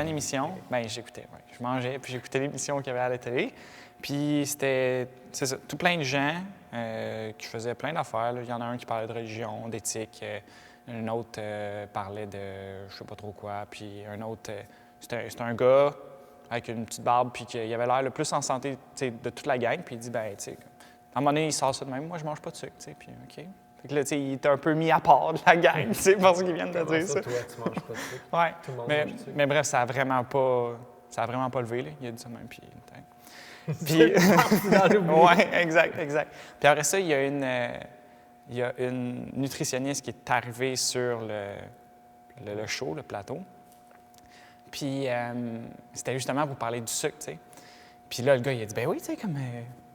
une émission. Bien, j'écoutais, ouais. Je mangeais, puis j'écoutais l'émission qu'il y avait à la télé. Puis c'était, c'est ça, tout plein de gens qui faisaient plein d'affaires. Là. Il y en a un qui parlait de religion, d'éthique. Un autre parlait de je sais pas trop quoi. Puis un autre, c'était un gars avec une petite barbe, puis qu'il avait l'air le plus en santé de toute la gang. Puis il dit, ben, tu sais, à un moment donné, il sort ça de même. Moi, je mange pas de sucre, tu sais. Puis, OK. Fait que là, tu sais, il était un peu mis à part de la gang, tu sais, parce qu'ils viennent de dire ça. Toi, tu manges pas de sucre. Ouais. Tout le monde mange du sucre. Mais bref, ça a vraiment pas levé, là. Il a dit ça de même, puis... Puis, oui, exact. Puis après ça, il y a une nutritionniste qui est arrivée sur le show, le plateau. Puis c'était justement pour parler du sucre, tu sais. Puis là, le gars, il a dit, ben oui, tu sais, comme... tu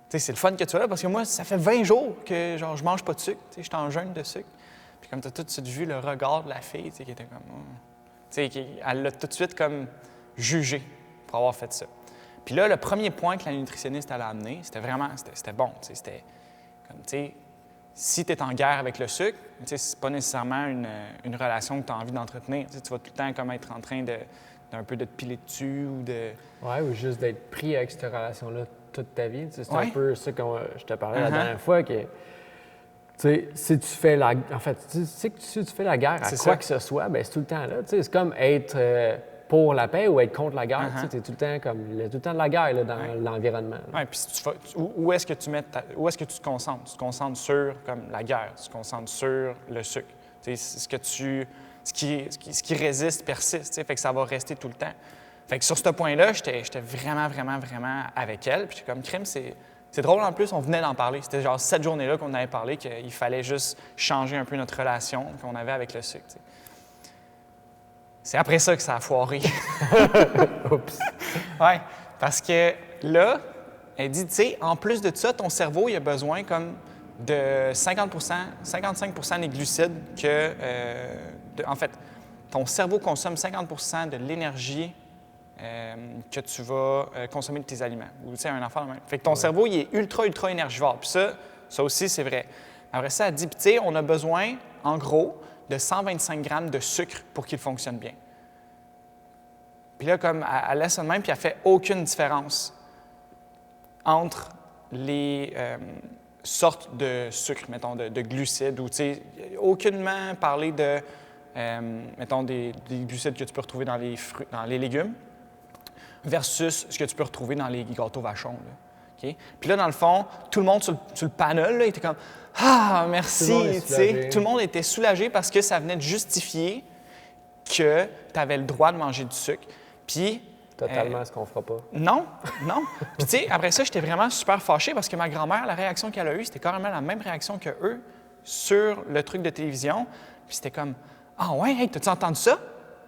sais, c'est le fun que tu as là, parce que moi, ça fait 20 jours que, genre, je mange pas de sucre, tu sais, je suis en jeûne de sucre. Puis comme tu as tout de suite vu le regard de la fille, tu sais, qui était comme... Tu sais, elle l'a tout de suite, comme, jugé pour avoir fait ça. Puis là, le premier point que la nutritionniste elle a amené, c'était vraiment, c'était bon. C'était comme, tu sais, si tu es en guerre avec le sucre, tu sais, c'est pas nécessairement une relation que tu as envie d'entretenir. Tu sais, tu vas tout le temps comme être en train d'un peu de te piler dessus ou de... Oui, ou juste d'être pris avec cette relation-là toute ta vie. Tu sais, c'est Ouais. un peu ça que je te parlais la dernière fois, que, tu sais, si tu fais la... En fait, tu sais que si tu fais la guerre à quoi que ce soit, bien, c'est tout le temps là. Tu sais, c'est comme être... pour la paix ou être contre la guerre. Tu sais, t'es tout le temps comme... Il y a tout le temps de la guerre là, dans l'environnement. Oui, puis où est-ce que tu mets où est-ce que tu te concentres? Tu te concentres sur comme la guerre, tu te concentres sur le sucre. Tu sais, ce qui résiste persiste, tu sais, fait que ça va rester tout le temps. Fait que sur ce point-là, j'étais vraiment avec elle. Puis j'étais comme, crime, c'est drôle en plus, on venait d'en parler. C'était genre cette journée-là qu'on avait parlé qu'il fallait juste changer un peu notre relation qu'on avait avec le sucre, tu sais. C'est après ça que ça a foiré. Oups! Oui, parce que là, elle dit, tu sais, en plus de ça, ton cerveau, il a besoin comme de 50 55 des glucides que... en fait, ton cerveau consomme 50 de l'énergie que tu vas consommer de tes aliments. Ou, tu sais, un enfant de même. Fait que ton cerveau, il est ultra énergivore. Puis ça aussi, c'est vrai. Après ça, elle dit, tu sais, on a besoin, en gros, de 125 grammes de sucre pour qu'il fonctionne bien. Puis là, comme elle laisse ça de même, puis elle fait aucune différence entre les sortes de sucre, mettons, de glucides, ou, tu sais, aucunement parler de, mettons, des glucides que tu peux retrouver dans les fruits, dans les légumes, versus ce que tu peux retrouver dans les gâteaux vachons, là. Okay? Puis là, dans le fond, tout le monde sur le panel, là, était comme « Ah, merci! » Tout le monde était soulagé parce que ça venait de justifier que tu avais le droit de manger du sucre. Puis... Totalement ce qu'on fera pas. Non. Puis tu sais, après ça, j'étais vraiment super fâché parce que ma grand-mère, la réaction qu'elle a eue, c'était carrément la même réaction que eux sur le truc de télévision. Puis c'était comme « Ah ouais, hey, t'as-tu entendu ça? »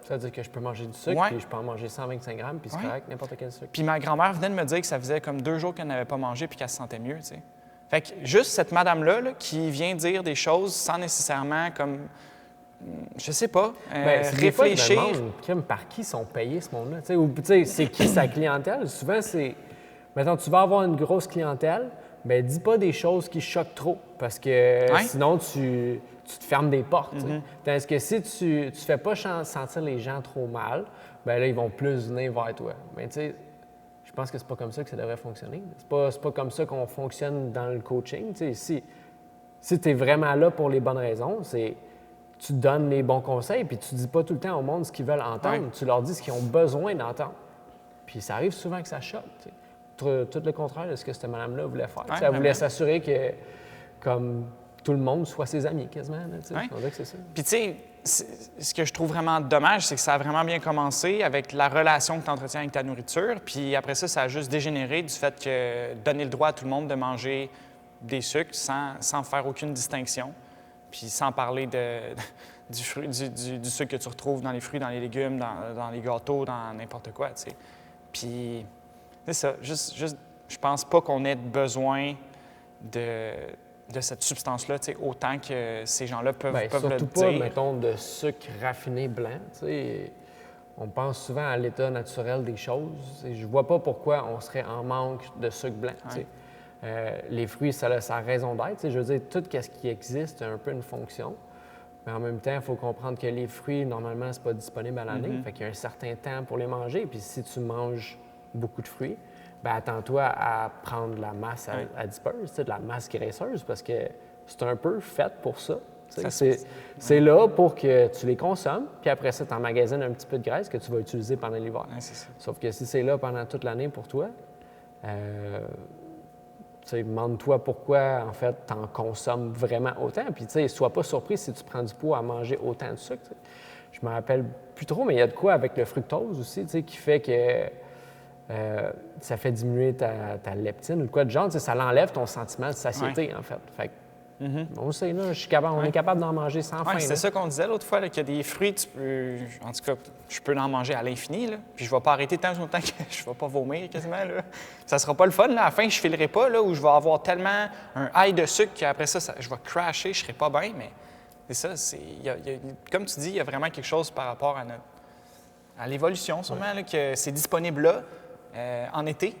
Ça veut dire que je peux manger du sucre, puis je peux en manger 125 grammes, puis c'est correct, n'importe quel sucre. Puis ma grand-mère venait de me dire que ça faisait comme 2 jours qu'elle n'avait pas mangé puis qu'elle se sentait mieux, tu sais. Fait que juste cette madame-là là, qui vient dire des choses sans nécessairement comme, je sais pas, réfléchir. Fois, je me demande, par qui sont payés ce monde-là? Tu sais, ou tu sais, c'est qui sa clientèle? Souvent, c'est... Mettons, tu vas avoir une grosse clientèle, bien, dis pas des choses qui choquent trop, parce que sinon, tu te fermes des portes. Tandis que si tu ne fais pas sentir les gens trop mal, bien là, ils vont plus venir vers toi. Mais tu sais, je pense que c'est pas comme ça que ça devrait fonctionner. C'est pas comme ça qu'on fonctionne dans le coaching. Tu sais, si tu es vraiment là pour les bonnes raisons, c'est tu donnes les bons conseils, puis tu dis pas tout le temps au monde ce qu'ils veulent entendre. Tu leur dis ce qu'ils ont besoin d'entendre. Puis ça arrive souvent que ça choque. Tu sais. Tout le contraire de ce que cette madame-là voulait faire. Elle voulait s'assurer que, comme tout le monde soit ses amis, quasiment. On dirait que c'est ça. Puis, tu sais, ce que je trouve vraiment dommage, c'est que ça a vraiment bien commencé avec la relation que tu entretiens avec ta nourriture. Puis après ça, ça a juste dégénéré du fait que donner le droit à tout le monde de manger des sucres sans faire aucune distinction. Puis sans parler du sucre que tu retrouves dans les fruits, dans les légumes, dans les gâteaux, dans n'importe quoi, tu sais. Puis, c'est ça. Juste, je pense pas qu'on ait besoin de cette substance-là, tu sais, autant que ces gens-là peuvent le dire. Surtout pas, mettons, de sucre raffiné blanc, tu sais. On pense souvent à l'état naturel des choses. Et je vois pas pourquoi on serait en manque de sucre blanc, tu sais. Les fruits, ça a sa raison d'être. Je veux dire, tout ce qui existe a un peu une fonction. Mais en même temps, il faut comprendre que les fruits, normalement, c'est pas disponible à l'année. Mm-hmm. Fait qu'il y a un certain temps pour les manger. Puis si tu manges beaucoup de fruits, bien, attends-toi à prendre de la masse à disperse, de la masse graisseuse, parce que c'est un peu fait pour ça. C'est là pour que tu les consommes, puis après ça, tu emmagasines un petit peu de graisse que tu vas utiliser pendant l'hiver. Ouais, c'est ça. Sauf que si c'est là pendant toute l'année pour toi, demande-toi pourquoi, en fait, tu en consommes vraiment autant. Puis, tu sais, sois pas surpris si tu prends du poids à manger autant de sucre. T'sais. Je me rappelle plus trop, mais il y a de quoi avec le fructose aussi, qui fait que ça fait diminuer ta leptine ou de quoi de genre. Ça l'enlève ton sentiment de satiété, en fait. Fait que, on sait, là, on est capable d'en manger sans faim. C'est ça qu'on disait l'autre fois, qu'il y a des fruits, tu peux, en tout cas, je peux en manger à l'infini, là, puis je ne vais pas arrêter tant que je ne vais pas vomir quasiment. Là. Ça ne sera pas le fun. Là. À la fin, je ne filerai pas, là, où je vais avoir tellement un high de sucre qu'après ça, je vais crasher, je ne serai pas bien, mais c'est ça. Comme tu dis, il y a vraiment quelque chose par rapport à l'évolution, sûrement, là, que c'est disponible là, en été,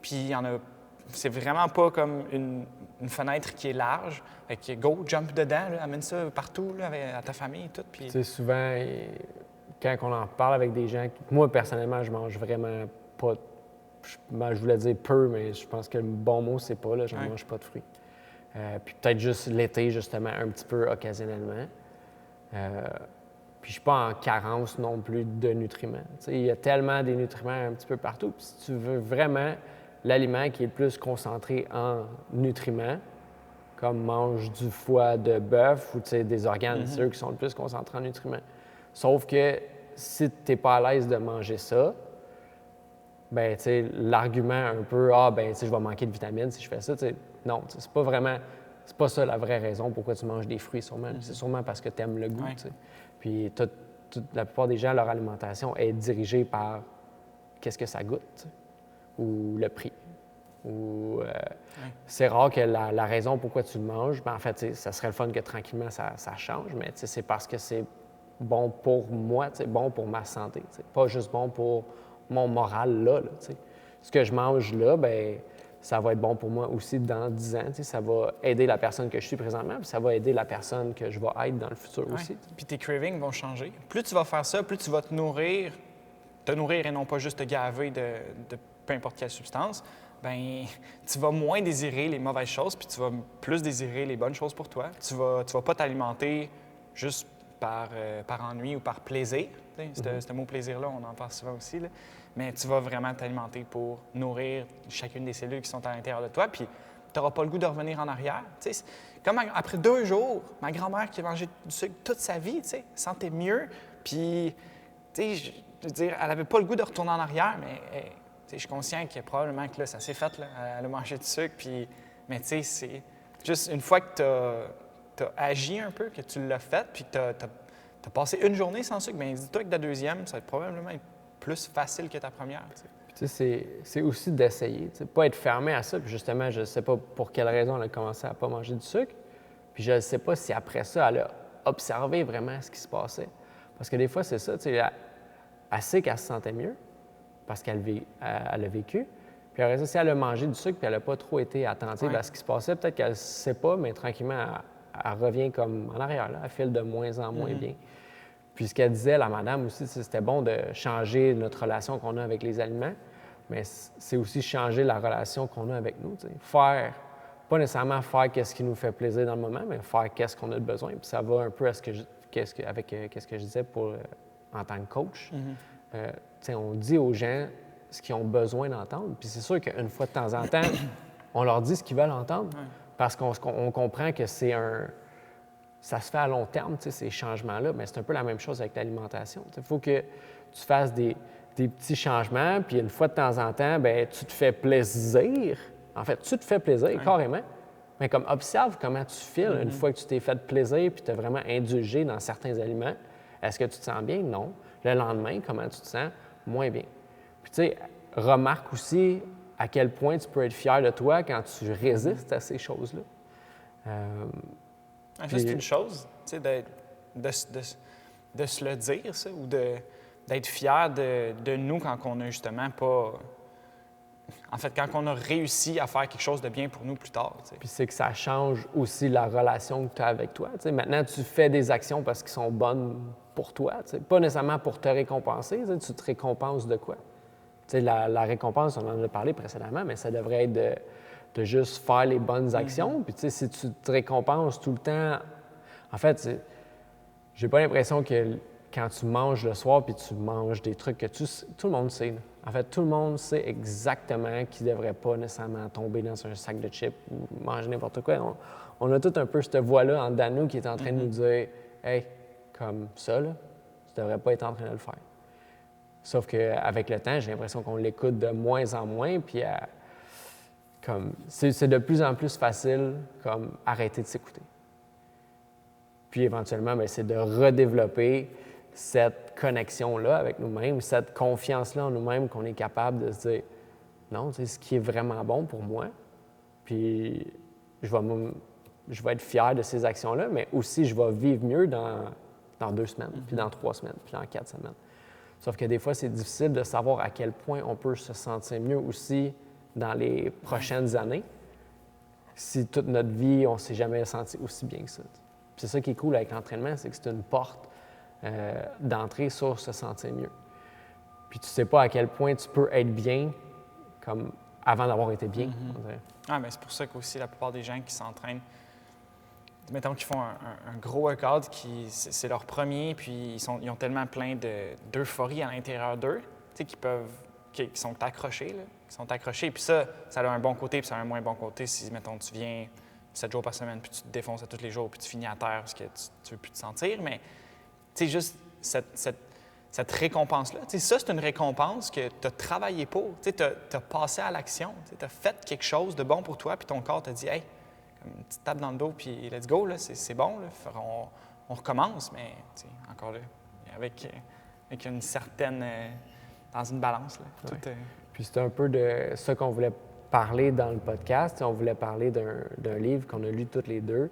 puis il y en a. C'est vraiment pas comme une fenêtre qui est large. Fait que go, jump dedans, là, amène ça partout là, à ta famille et tout. Puis... Tu sais, souvent, quand on en parle avec des gens, moi, personnellement, je mange vraiment pas. Je voulais dire peu, mais je pense que le bon mot, c'est pas, là, je ne mange pas de fruits. Puis peut-être juste l'été, justement, un petit peu occasionnellement. Puis je suis pas en carence non plus de nutriments. Tu sais, il y a tellement des nutriments un petit peu partout. Puis si tu veux vraiment l'aliment qui est le plus concentré en nutriments, comme mange du foie de bœuf ou des organes, c'est eux qui sont le plus concentrés en nutriments. Sauf que si tu n'es pas à l'aise de manger ça, ben l'argument un peu « Ah, ben je vais manquer de vitamines si je fais ça », non, c'est pas vraiment... C'est pas ça la vraie raison pourquoi tu manges des fruits, sûrement. C'est sûrement parce que tu aimes le goût. Ouais. Puis la plupart des gens, leur alimentation est dirigée par qu'est-ce que ça goûte, ou le prix. Ou c'est rare que la raison pourquoi tu le manges, ben en fait, ça serait le fun que tranquillement ça change, mais c'est parce que c'est bon pour moi, bon pour ma santé. Pas juste bon pour mon moral là. Ce que je mange là, ben ça va être bon pour moi aussi dans 10 ans. Ça va aider la personne que je suis présentement, puis ça va aider la personne que je vais être dans le futur aussi. Puis tes cravings vont changer. Plus tu vas faire ça, plus tu vas te nourrir et non pas juste te gaver de peu importe quelle substance, ben tu vas moins désirer les mauvaises choses, puis tu vas plus désirer les bonnes choses pour toi. Tu vas pas t'alimenter juste par ennui ou par plaisir. Ce mot plaisir-là, on en parle souvent aussi. Là. Mais tu vas vraiment t'alimenter pour nourrir chacune des cellules qui sont à l'intérieur de toi, puis tu n'auras pas le goût de revenir en arrière. Comme après 2 jours, ma grand-mère qui a mangé du sucre toute sa vie, sentait mieux, puis je veux dire, elle n'avait pas le goût de retourner en arrière, mais je suis conscient que probablement que là, ça s'est fait, là, elle a mangé du sucre, puis, mais tu sais, c'est juste une fois que tu as agi un peu, que tu l'as fait, puis que tu as passé une journée sans sucre, bien dis-toi que la deuxième, ça va être probablement plus facile que ta première. Tu sais, c'est aussi d'essayer, pas être fermé à ça. Puis justement, je ne sais pas pour quelle raison elle a commencé à ne pas manger du sucre. Puis je ne sais pas si après ça, elle a observé vraiment ce qui se passait. Parce que des fois, c'est ça, elle sait qu'elle se sentait mieux parce qu'elle a vécu. Puis après ça, si elle a mangé du sucre puis elle n'a pas trop été attentive à ce qui se passait, peut-être qu'elle ne sait pas, mais tranquillement, elle revient comme en arrière, là. Elle file de moins en moins bien. Puis ce qu'elle disait, la madame aussi, c'était bon de changer notre relation qu'on a avec les aliments, mais c'est aussi changer la relation qu'on a avec nous. Faire, pas nécessairement faire ce qui nous fait plaisir dans le moment, mais faire qu'est-ce qu'on a de besoin. Puis ça va un peu à qu'est-ce que je disais en tant que coach. On dit aux gens ce qu'ils ont besoin d'entendre. Puis c'est sûr qu'une fois de temps en temps, on leur dit ce qu'ils veulent entendre parce qu'on comprend que ça se fait à long terme, ces changements-là, mais c'est un peu la même chose avec l'alimentation. Il faut que tu fasses des petits changements, puis une fois de temps en temps, bien, tu te fais plaisir. En fait, tu te fais plaisir, carrément, mais comme observe comment tu files une fois que tu t'es fait plaisir puis tu as vraiment indulgé dans certains aliments. Est-ce que tu te sens bien? Non. Le lendemain, comment tu te sens? Moins bien. Puis tu sais, remarque aussi à quel point tu peux être fier de toi quand tu résistes à ces choses-là. Ça, c'est une chose, tu sais, de se le dire, ça, ou d'être fier de nous quand on n'a justement en fait, quand on a réussi à faire quelque chose de bien pour nous plus tard. Tu sais. Puis c'est que ça change aussi la relation que tu as avec toi. Tu sais, maintenant, tu fais des actions parce qu'elles sont bonnes pour toi, tu sais, pas nécessairement pour te récompenser. Tu sais, tu te récompenses de quoi? Tu sais, la récompense, on en a parlé précédemment, mais ça devrait être de juste faire les bonnes actions. Puis tu sais, si tu te récompenses tout le temps, en fait, j'ai pas l'impression que quand tu manges le soir puis tu manges des trucs que tout le monde sait. Là. En fait, tout le monde sait exactement qu'il ne devrait pas nécessairement tomber dans un sac de chips ou manger n'importe quoi. On a tout un peu cette voix-là en dedans de nous qui est en train de nous dire « Hey, comme ça, là, tu ne devrais pas être en train de le faire. » Sauf qu'avec le temps, j'ai l'impression qu'on l'écoute de moins en moins, puis comme c'est de plus en plus facile comme arrêter de s'écouter. Puis éventuellement, bien, c'est de redévelopper cette connexion-là avec nous-mêmes, cette confiance-là en nous-mêmes qu'on est capable de se dire non, tu sais, ce qui est vraiment bon pour moi, puis je vais être fier de ces actions-là, mais aussi je vais vivre mieux dans 2 semaines, puis dans 3 semaines, puis dans 4 semaines. Sauf que des fois, c'est difficile de savoir à quel point on peut se sentir mieux aussi dans les prochaines années si toute notre vie, on ne s'est jamais senti aussi bien que ça. Puis c'est ça qui est cool avec l'entraînement, c'est que c'est une porte d'entrée sur se sentir mieux. Puis tu sais pas à quel point tu peux être bien comme avant d'avoir été bien. Ah, mais c'est pour ça qu'aussi la plupart des gens qui s'entraînent, mettons qu'ils font un gros workout, c'est leur premier, puis ils ont tellement plein d'euphorie à l'intérieur d'eux, tu sais, qui sont accrochés, là, puis ça a un bon côté, puis ça a un moins bon côté si, mettons, tu viens 7 jours par semaine, puis tu te défonces à tous les jours, puis tu finis à terre parce que tu veux plus te sentir, mais tu sais, juste cette récompense-là, tu sais, ça, c'est une récompense que tu as travaillé pour, tu sais, tu as passé à l'action, tu as fait quelque chose de bon pour toi, puis ton corps t'a dit « Hey, comme une petite tape dans le dos, puis let's go, là, c'est bon, là, on recommence, mais tu sais, encore là, avec une certaine... dans une balance, là. Ouais. Tout, Puis c'est un peu de ça qu'on voulait parler dans le podcast. On voulait parler d'un livre qu'on a lu toutes les deux,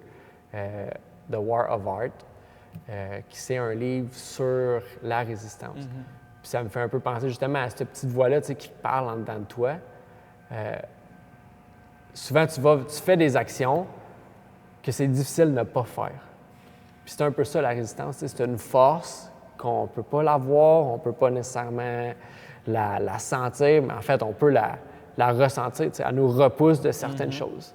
The War of Art, qui c'est un livre sur la résistance. Puis ça me fait un peu penser justement à cette petite voix-là, tu sais, qui parle en dedans de toi. Souvent, tu fais des actions que c'est difficile de ne pas faire. Puis c'est un peu ça, la résistance. Tu sais, c'est une force qu'on ne peut pas la voir, on ne peut pas nécessairement la sentir, mais en fait, on peut la ressentir. Tu sais, elle nous repousse de certaines choses.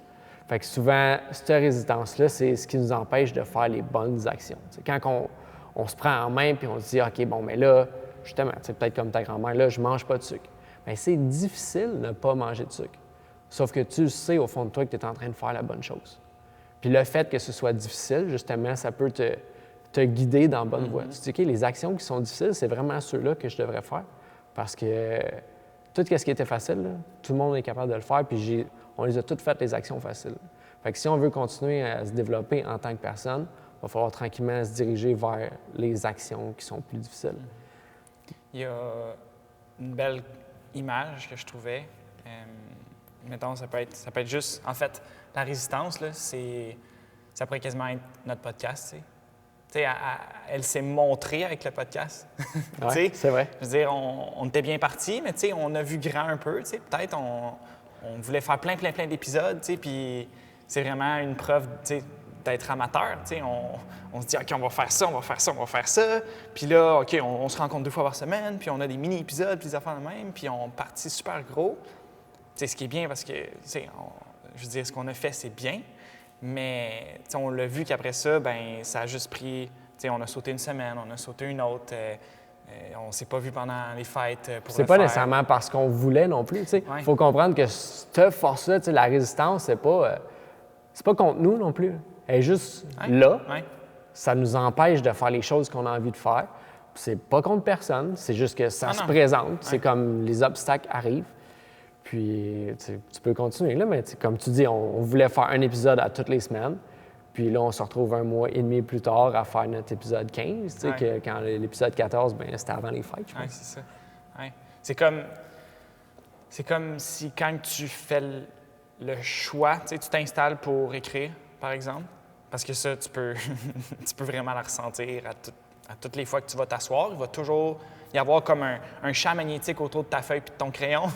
Fait que souvent, cette résistance-là, c'est ce qui nous empêche de faire les bonnes actions. Tu sais, quand on se prend en main puis on se dit « OK, bon, mais là, justement, tu sais, peut-être comme ta grand-mère, là, je ne mange pas de sucre. » Bien, c'est difficile de ne pas manger de sucre. Sauf que tu sais au fond de toi que tu es en train de faire la bonne chose. Puis le fait que ce soit difficile, justement, ça peut te guider dans la bonne voie. Tu te dis, OK, les actions qui sont difficiles, c'est vraiment ceux-là que je devrais faire. Parce que tout ce qui était facile, là, tout le monde est capable de le faire, puis on les a toutes faites, les actions faciles. Fait que si on veut continuer à se développer en tant que personne, il va falloir tranquillement se diriger vers les actions qui sont plus difficiles. Il y a une belle image que je trouvais. Mettons, ça peut être juste... En fait, la résistance, là, ça pourrait quasiment être notre podcast, tu sais. Tu sais, elle s'est montrée avec le podcast. Oui, c'est vrai. Je veux dire, on était bien partis, mais tu sais, on a vu grand un peu, tu sais. Peut-être on voulait faire plein d'épisodes, tu sais, puis c'est vraiment une preuve, tu sais, d'être amateur, tu sais. On se dit, OK, on va faire ça. Puis là, OK, on se rencontre 2 fois par semaine, puis on a des mini-épisodes, puis des affaires de même, puis on partit super gros. Tu sais, ce qui est bien parce que, tu sais, je veux dire, ce qu'on a fait, c'est bien. Mais on l'a vu qu'après ça, ben ça a juste pris... On a sauté une semaine, on a sauté une autre. On s'est pas vu pendant les fêtes pour c'est pas nécessairement parce qu'on voulait non plus. Il faut comprendre que cette force-là, la résistance, c'est pas contre nous non plus. Elle est juste là. Ouais. Ça nous empêche de faire les choses qu'on a envie de faire. C'est pas contre personne, c'est juste que ça se présente. C'est comme les obstacles arrivent. Puis, tu peux continuer, là, mais comme tu dis, on voulait faire un épisode à toutes les semaines. Puis là, on se retrouve 1 mois et demi plus tard à faire notre épisode 15. Que quand l'épisode 14, bien, c'était avant les fêtes, je pense. Oui, c'est ça. Ouais. C'est comme si quand tu fais le choix, tu t'installes pour écrire, par exemple, parce que ça, tu peux, tu peux vraiment la ressentir À toutes les fois que tu vas t'asseoir, il va toujours y avoir comme un champ magnétique autour de ta feuille puis de ton crayon.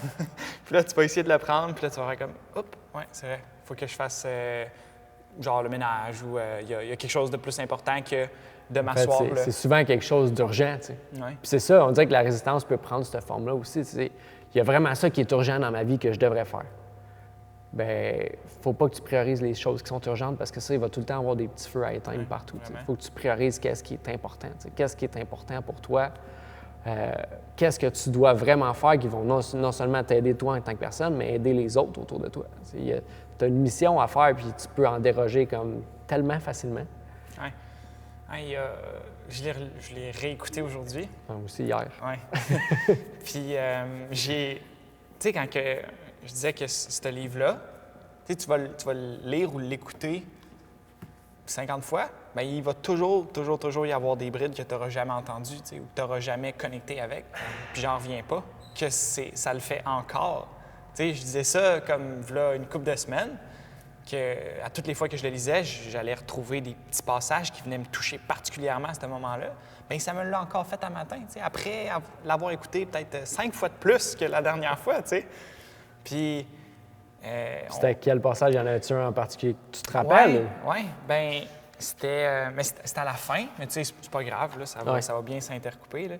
Puis là, tu vas essayer de le prendre, puis là, tu vas faire comme « Hop, ouais, c'est vrai, il faut que je fasse genre le ménage ou il y a quelque chose de plus important que de m'asseoir. » En fait, c'est souvent quelque chose d'urgent, tu sais. Ouais. Puis c'est ça, on dirait que la résistance peut prendre cette forme-là aussi. Tu sais. Il y a vraiment ça qui est urgent dans ma vie que je devrais faire. Bien, faut pas que tu priorises les choses qui sont urgentes parce que ça, il va tout le temps avoir des petits feux à éteindre partout. Il faut que tu priorises qu'est-ce qui est important. Qu'est-ce qui est important pour toi? Qu'est-ce que tu dois vraiment faire qui vont non seulement t'aider toi en tant que personne, mais aider les autres autour de toi. Tu as une mission à faire puis tu peux en déroger comme tellement facilement. Ouais. Ouais, je l'ai réécouté aujourd'hui. Moi aussi hier. Oui. Puis tu sais, quand je disais que ce livre-là, tu vas le lire ou l'écouter 50 fois, bien, il va toujours y avoir des brides que tu n'auras jamais entendues, ou que tu n'auras jamais connecté avec. Puis j'en reviens pas que ça le fait encore. Tu sais, je disais ça comme là, une couple de semaines, que à toutes les fois que je le lisais, j'allais retrouver des petits passages qui venaient me toucher particulièrement à ce moment-là. Bien, ça me l'a encore fait à matin, tu sais, après l'avoir écouté peut-être 5 fois de plus que la dernière fois, tu sais. Puis... C'était quel passage? Y en a-tu un en particulier que tu te rappelles? Oui, bien, c'était à la fin, mais tu sais, c'est pas grave, là, ça va bien s'intercouper. Là.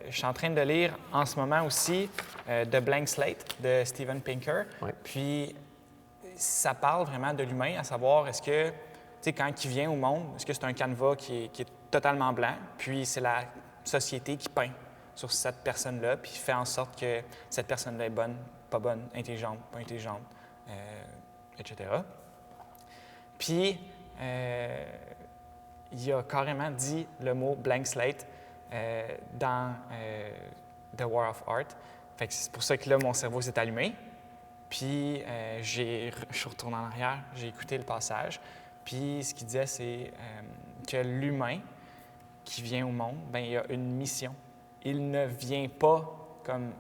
Je suis en train de lire en ce moment aussi The Blank Slate de Steven Pinker. Ouais. Puis, ça parle vraiment de l'humain, à savoir, est-ce que, tu sais, quand il vient au monde, est-ce que c'est un canevas qui est totalement blanc, puis c'est la société qui peint sur cette personne-là, puis fait en sorte que cette personne-là est bonne, pas bonne, intelligente, pas intelligente, etc. Puis, il a carrément dit le mot « blank slate » dans The War of Art. Fait que c'est pour ça que là, mon cerveau s'est allumé. Puis, je suis retourné en arrière, j'ai écouté le passage. Puis, ce qu'il disait, c'est que l'humain qui vient au monde, bien, il a une mission. Il ne vient pas comme...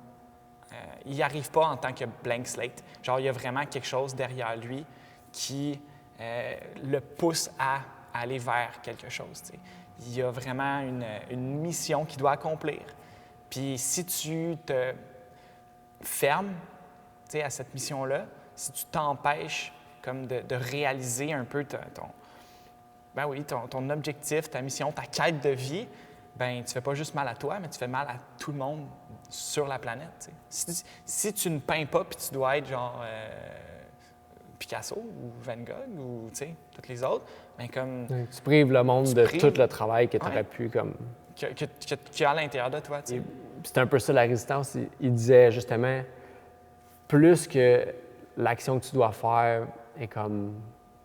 il n'y arrive pas en tant que blank slate. Genre, il y a vraiment quelque chose derrière lui qui le pousse à aller vers quelque chose. T'sais. Il y a vraiment une mission qu'il doit accomplir. Puis si tu te fermes à cette mission-là, si tu t'empêches comme de réaliser un peu ton objectif, ta mission, ta quête de vie, ben tu fais pas juste mal à toi, mais tu fais mal à tout le monde sur la planète. Si tu ne peins pas puis tu dois être genre Picasso ou Van Gogh ou tous les autres, bien comme... Tu prives le monde de tout le travail que tu aurais pu comme... Que à l'intérieur de toi. C'est un peu ça la résistance. Il disait justement, plus que l'action que tu dois faire est comme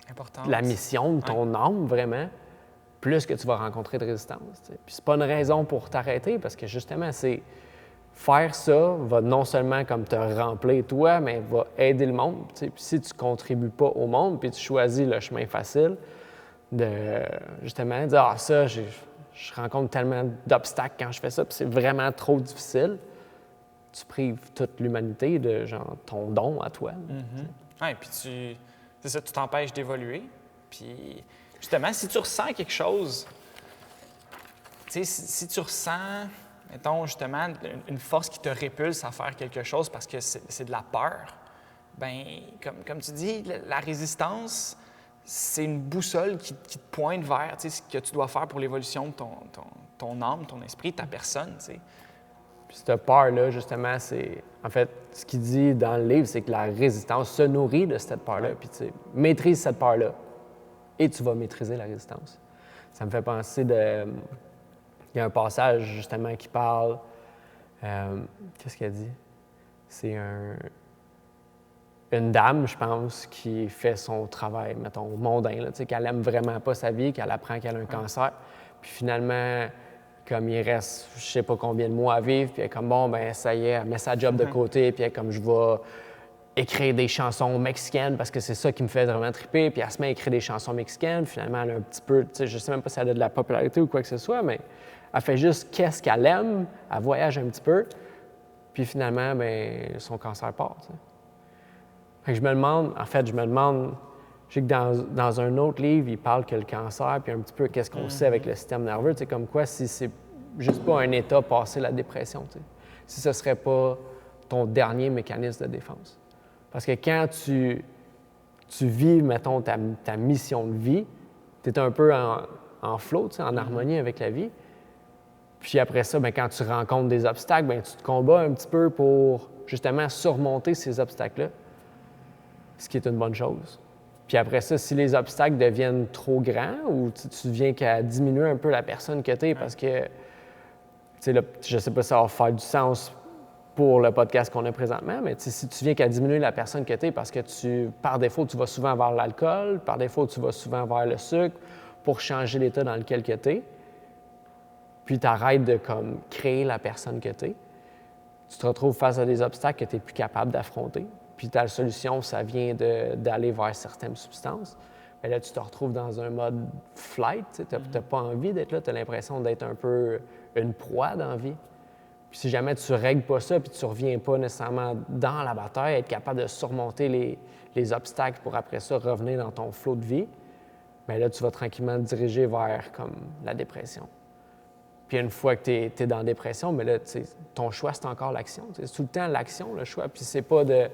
importante. La mission de ton âme, vraiment, plus que tu vas rencontrer de résistance. T'sais. Puis c'est pas une raison pour t'arrêter, parce que justement, c'est faire ça va non seulement comme te remplir toi, mais va aider le monde. T'sais. Puis si tu contribues pas au monde, puis tu choisis le chemin facile de justement dire « Ah, ça, je rencontre tellement d'obstacles quand je fais ça, puis c'est vraiment trop difficile », tu prives toute l'humanité de genre ton don à toi. Oui, puis c'est ça, tu t'empêches d'évoluer. Puis justement, si tu ressens quelque chose, tu sais, si tu ressens, mettons, justement, une force qui te répulse à faire quelque chose parce que c'est de la peur, bien, comme tu dis, la résistance, c'est une boussole qui te pointe vers ce que tu dois faire pour l'évolution de ton âme, ton esprit, ta personne, tu sais. Puis cette peur-là, justement, c'est... En fait, ce qu'il dit dans le livre, c'est que la résistance se nourrit de cette peur-là. Puis, tu sais, maîtrise cette peur-là et tu vas maîtriser la résistance. Ça me fait penser de... Il y a un passage, justement, qui parle... Qu'est-ce qu'elle dit? C'est une dame, je pense, qui fait son travail, mettons, mondain, là, tu sais, qu'elle aime vraiment pas sa vie, qu'elle apprend qu'elle a un cancer. Puis finalement... Comme il reste, je sais pas combien de mois à vivre, puis elle est comme, bon, ben ça y est, elle met sa job de côté, puis elle est comme, je vais écrire des chansons mexicaines parce que c'est ça qui me fait vraiment triper, puis elle se met à écrire des chansons mexicaines. Finalement, elle a un petit peu, tu sais, je sais même pas si elle a de la popularité ou quoi que ce soit, mais elle fait juste qu'est-ce qu'elle aime, elle voyage un petit peu, puis finalement, ben son cancer part, tu sais. Fait que je me demande, Je sais que dans un autre livre, il parle que le cancer, puis un petit peu qu'est-ce qu'on sait avec le système nerveux, tu sais, comme quoi si c'est juste pas un état passé la dépression, tu sais, si ce serait pas ton dernier mécanisme de défense. Parce que quand tu vis, mettons, ta mission de vie, tu es un peu en flow, tu sais, en harmonie avec la vie. Puis après ça, bien, quand tu rencontres des obstacles, bien, tu te combats un petit peu pour justement surmonter ces obstacles-là, ce qui est une bonne chose. Puis après ça, si les obstacles deviennent trop grands ou tu viens qu'à diminuer un peu la personne que tu es parce que, tu sais, je ne sais pas si ça va faire du sens pour le podcast qu'on a présentement, mais si tu viens qu'à diminuer la personne que tu es parce que par défaut, tu vas souvent vers l'alcool, par défaut, tu vas souvent vers le sucre pour changer l'état dans lequel tu es, puis tu arrêtes de comme, créer la personne que tu es, tu te retrouves face à des obstacles que tu n'es plus capable d'affronter. Puis ta solution, ça vient d'aller vers certaines substances. Mais là, tu te retrouves dans un mode flight. Tu n'as pas envie d'être là. Tu as l'impression d'être un peu une proie dans la vie. Puis si jamais tu ne règles pas ça puis tu ne reviens pas nécessairement dans la bataille, être capable de surmonter les obstacles pour après ça revenir dans ton flot de vie, bien là, tu vas tranquillement te diriger vers comme la dépression. Puis une fois que tu es dans la dépression, mais là, ton choix, c'est encore l'action. C'est tout le temps l'action, le choix. Puis c'est pas de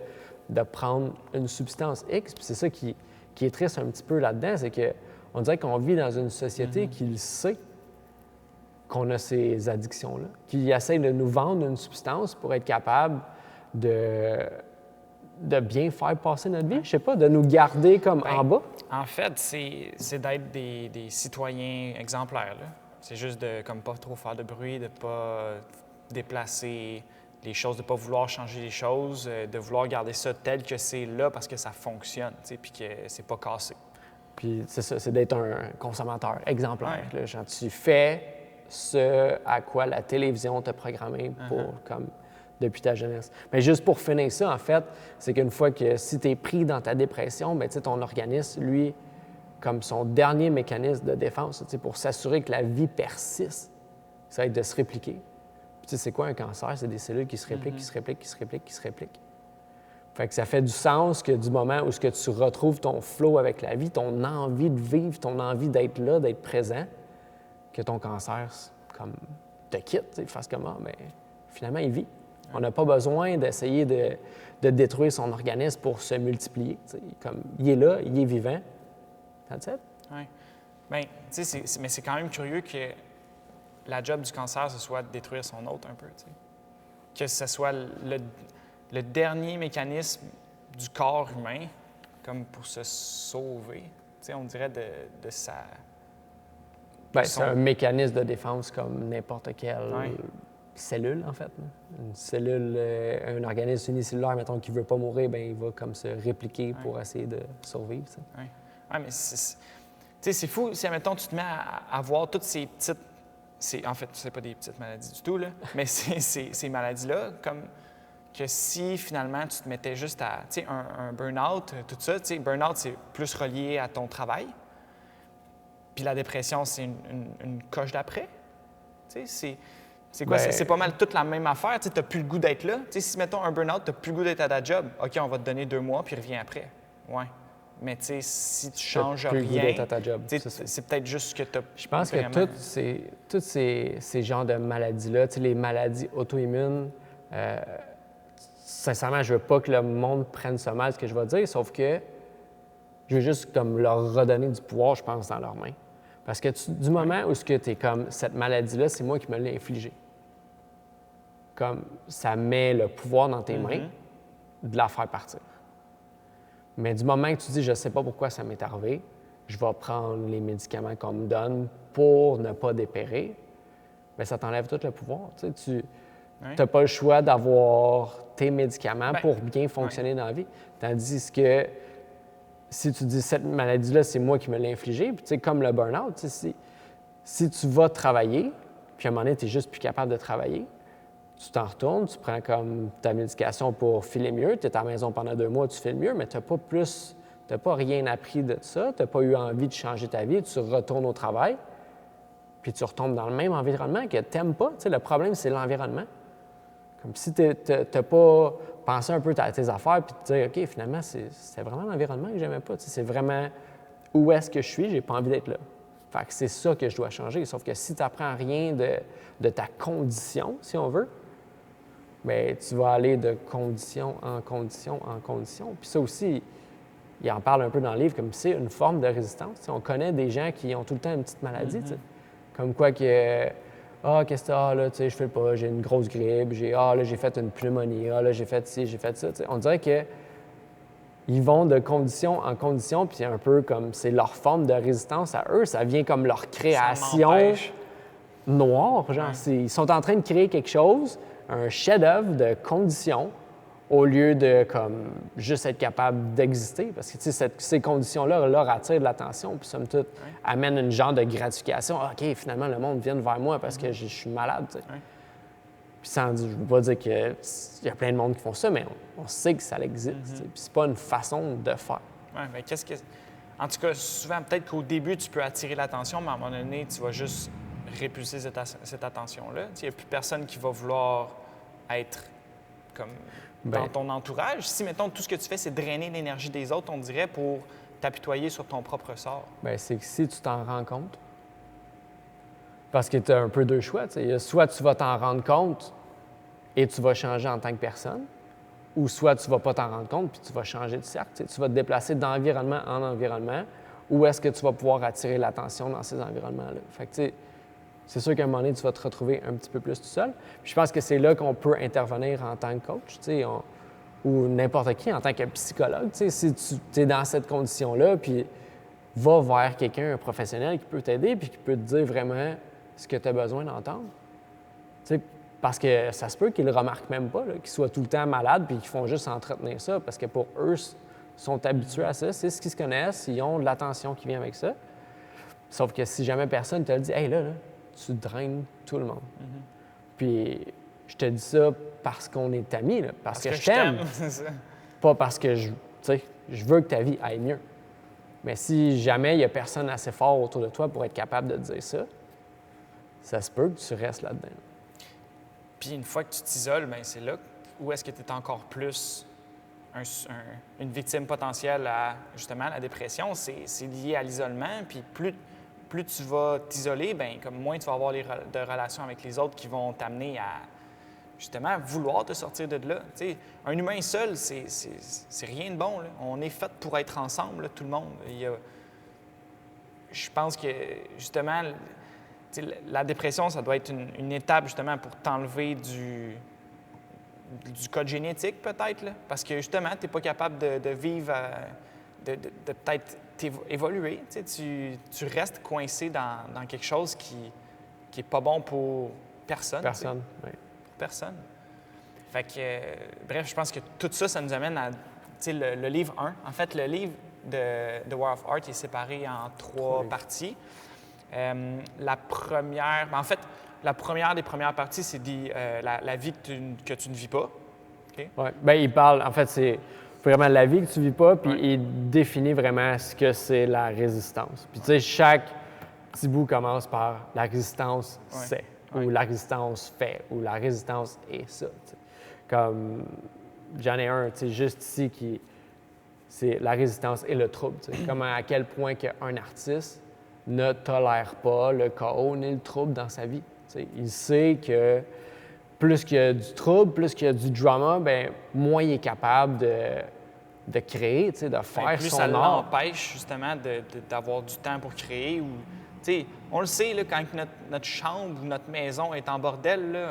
prendre une substance X. Puis c'est ça qui est triste un petit peu là-dedans, c'est qu'on dirait qu'on vit dans une société qui le sait qu'on a ces addictions-là, qui essaie de nous vendre une substance pour être capable de bien faire passer notre vie. Je sais pas, de nous garder comme en bas. En fait, c'est d'être des citoyens exemplaires, là. C'est juste de comme pas trop faire de bruit, de pas déplacer les choses, de pas vouloir changer les choses, de vouloir garder ça tel que c'est là parce que ça fonctionne, puis que c'est pas cassé. Puis c'est ça, c'est d'être un consommateur exemplaire. Là. Genre, tu fais ce à quoi la télévision t'a programmé pour, comme, depuis ta jeunesse. Mais juste pour finir ça, en fait, c'est qu'une fois que si tu es pris dans ta dépression, bien, ton organisme, lui, comme son dernier mécanisme de défense, pour s'assurer que la vie persiste, ça va être de se répliquer. Puis, c'est quoi un cancer? C'est des cellules qui se répliquent, qui se répliquent, qui se répliquent, qui se répliquent. Fait que ça fait du sens que du moment où ce que tu retrouves ton flow avec la vie, ton envie de vivre, ton envie d'être là, d'être présent, que ton cancer comme, te quitte, fasse comment, mais finalement, il vit. On n'a pas besoin d'essayer de détruire son organisme pour se multiplier. Comme, il est là, il est vivant. That's it. Oui. Bien, tu sais, mais c'est quand même curieux que la job du cancer, ce soit de détruire son hôte un peu, tu sais. Que ce soit le dernier mécanisme du corps humain, comme pour se sauver. Tu sais, on dirait de sa... Bien, c'est un mécanisme de défense comme n'importe quelle cellule, en fait. Une cellule, un organisme unicellulaire, mettons, qui ne veut pas mourir, bien, il va comme se répliquer pour essayer de survivre, ça. Oui. Ah, mais c'est fou si, admettons, tu te mets à voir toutes ces petites... En fait, c'est pas des petites maladies du tout, là, mais ces maladies-là, comme que si, finalement, tu te mettais juste à... Tu sais, un burn-out, tout ça, tu sais, burn-out, c'est plus relié à ton travail. Puis la dépression, c'est une coche d'après. Tu sais, c'est quoi? C'est pas mal toute la même affaire. Tu n'as plus le goût d'être là. Tu sais, si, mettons, un burn-out, tu n'as plus le goût d'être à ta job, OK, on va te donner 2 mois, puis reviens après. Ouais. Mais tu sais, si tu changes rien, c'est peut-être juste que tu as... Je pense que tous ces genres de maladies-là, les maladies auto-immunes, sincèrement, je veux pas que le monde prenne ça mal, ce que je vais dire, sauf que je veux juste comme leur redonner du pouvoir, je pense, dans leurs mains. Parce que du moment où tu es comme, cette maladie-là, c'est moi qui me l'ai infligée. Comme, ça met le pouvoir dans tes mains de la faire partir. Mais du moment que tu dis, je ne sais pas pourquoi ça m'est arrivé, je vais prendre les médicaments qu'on me donne pour ne pas dépérir, bien, ça t'enlève tout le pouvoir. Tu n'as pas le choix d'avoir tes médicaments pour bien fonctionner dans la vie. Tandis que si tu dis, cette maladie-là, c'est moi qui me l'ai infligée, puis comme le burn-out, si tu vas travailler, puis à un moment donné, tu n'es juste plus capable de travailler, tu t'en retournes, tu prends comme ta médication pour filer mieux, tu es à la maison pendant 2 mois, tu files mieux, mais tu n'as pas rien appris de ça, tu n'as pas eu envie de changer ta vie, tu retournes au travail, puis tu retombes dans le même environnement que tu n'aimes pas. Le problème, c'est l'environnement. Comme si tu n'as pas pensé un peu à tes affaires puis te dire, OK, finalement, c'est vraiment l'environnement que j'aimais pas. C'est vraiment où est-ce que je suis, j'ai pas envie d'être là. Fait que c'est ça que je dois changer. Sauf que si tu n'apprends rien de ta condition, si on veut, bien, tu vas aller de condition en condition en condition. Puis ça aussi, il en parle un peu dans le livre, comme c'est une forme de résistance. T'sais, on connaît des gens qui ont tout le temps une petite maladie, comme quoi que qu'est-ce que t'as, là, tu sais, je fais pas, j'ai une grosse grippe, là, j'ai fait une pneumonie, là, j'ai fait ci, j'ai fait ça. T'sais. On dirait que ils vont de condition en condition, puis c'est un peu comme c'est leur forme de résistance à eux, ça vient comme leur création noire, genre. Ils sont en train de créer quelque chose, un chef-d'œuvre de conditions, au lieu de comme juste être capable d'exister. Parce que ces conditions-là leur attirent de l'attention, puis somme toute, amènent une genre de gratification. Ah, OK, finalement, le monde vient vers moi parce que je suis malade. Puis sans dire, je ne veux pas dire qu'il y a plein de monde qui font ça, mais on sait que ça existe. Puis c'est pas une façon de faire. Oui, mais qu'est-ce que. En tout cas, souvent, peut-être qu'au début, tu peux attirer l'attention, mais à un moment donné, tu vas juste répulser cette attention-là. Il n'y a plus personne qui va vouloir être comme dans ton entourage. Si, mettons, tout ce que tu fais, c'est drainer l'énergie des autres, on dirait, pour t'apitoyer sur ton propre sort. Bien, c'est que si tu t'en rends compte, parce que tu as un peu deux choix. Soit tu vas t'en rendre compte et tu vas changer en tant que personne, ou soit tu ne vas pas t'en rendre compte puis tu vas changer de cercle. Tu vas te déplacer d'environnement en environnement, où est-ce que tu vas pouvoir attirer l'attention dans ces environnements-là. Fait que, c'est sûr qu'à un moment donné, tu vas te retrouver un petit peu plus tout seul. Puis je pense que c'est là qu'on peut intervenir en tant que coach, ou n'importe qui en tant que psychologue. Si tu es dans cette condition-là, puis va vers quelqu'un, un professionnel qui peut t'aider puis qui peut te dire vraiment ce que tu as besoin d'entendre. Parce que ça se peut qu'ils ne le remarquent même pas, qu'ils soient tout le temps malades puis qu'ils font juste entretenir ça, parce que pour eux, ils sont habitués à ça, c'est ce qu'ils se connaissent, ils ont de l'attention qui vient avec ça. Sauf que si jamais personne ne te le dit, « Hey, là, tu draines tout le monde. Puis je te dis ça parce qu'on est amis, là, parce que je t'aime. Pas parce que je veux que ta vie aille mieux. Mais si jamais il n'y a personne assez fort autour de toi pour être capable de te dire ça, ça se peut que tu restes là-dedans. Puis une fois que tu t'isoles, bien, c'est là où est-ce que tu es encore plus une victime potentielle à, justement, la dépression. C'est lié à l'isolement. Puis plus tu vas t'isoler, bien, comme moins tu vas avoir de relations avec les autres qui vont t'amener à, justement, vouloir te sortir de là. T'sais, un humain seul, c'est rien de bon. Là. On est fait pour être ensemble, là, tout le monde. Je pense que, justement, la dépression, ça doit être une étape, justement, pour t'enlever du code génétique, peut-être, là, parce que, justement, tu n'es pas capable de vivre, de peut-être évoluer. Tu restes coincé dans quelque chose qui n'est pas bon pour personne. Personne, oui. Pour personne. Fait que, bref, je pense que tout ça, ça nous amène à le livre 1. En fait, le livre de The War of Art est séparé en 3 parties. La première, la première des premières parties, c'est la vie que tu ne vis pas. Okay? Oui. Bien, il parle, en fait, c'est vraiment la vie que tu ne vis pas, puis il définit vraiment ce que c'est la résistance. Puis, tu sais, chaque petit bout commence par la résistance, c'est, ou la résistance fait, ou la résistance est ça. T'sais. Comme j'en ai un, tu sais, juste ici, c'est la résistance et le trouble. Comme à quel point qu'un artiste ne tolère pas le chaos ni le trouble dans sa vie. T'sais, il sait que plus qu'il y a du trouble, plus qu'il y a du drama, bien, moins il est capable de créer, de faire son art. Plus ça l'empêche justement d'avoir du temps pour créer. On le sait, là, quand notre chambre ou notre maison est en bordel, là,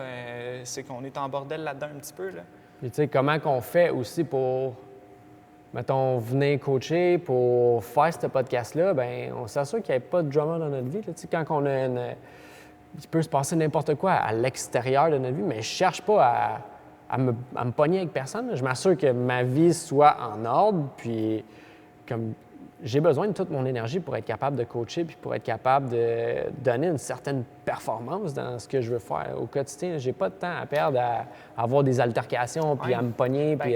c'est qu'on est en bordel là-dedans un petit peu. Là. Et comment qu'on fait aussi pour, mettons, venir coacher, pour faire ce podcast-là, bien, on s'assure qu'il n'y ait pas de drama dans notre vie. Là. Quand on a il peut se passer n'importe quoi à l'extérieur de notre vie, mais je ne cherche pas à me pogner avec personne. Là. Je m'assure que ma vie soit en ordre, puis comme j'ai besoin de toute mon énergie pour être capable de coacher puis pour être capable de donner une certaine performance dans ce que je veux faire au quotidien. J'ai pas de temps à perdre à avoir des altercations puis à me pogner. Puis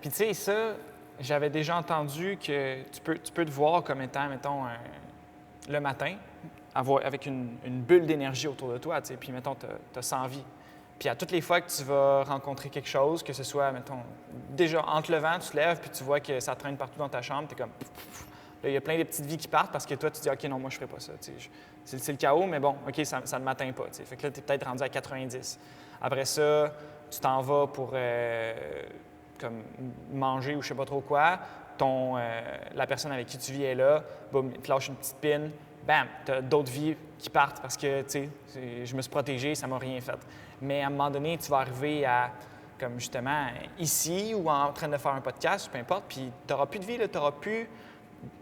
tu sais, ça, j'avais déjà entendu que tu peux te voir comme étant, mettons, le matin, avec une bulle d'énergie autour de toi, tu sais, puis mettons, tu as 100 vies. Puis à toutes les fois que tu vas rencontrer quelque chose, que ce soit, mettons, déjà en te levant, tu te lèves, puis tu vois que ça traîne partout dans ta chambre, tu es comme... Là, il y a plein de petites vies qui partent parce que toi, tu dis, OK, non, moi, je ne ferai pas ça. C'est le chaos, mais bon, OK, ça ne m'atteint pas. T'sais. Fait que là, tu es peut-être rendu à 90. Après ça, tu t'en vas pour comme manger ou je ne sais pas trop quoi. La personne avec qui tu vis est là, boum, il te lâche une petite pine, bam, tu as d'autres vies qui partent parce que, tu sais, je me suis protégé, ça ne m'a rien fait. Mais à un moment donné, tu vas arriver à, comme justement, ici ou en train de faire un podcast, peu importe, puis tu n'auras plus de vie, tu n'auras plus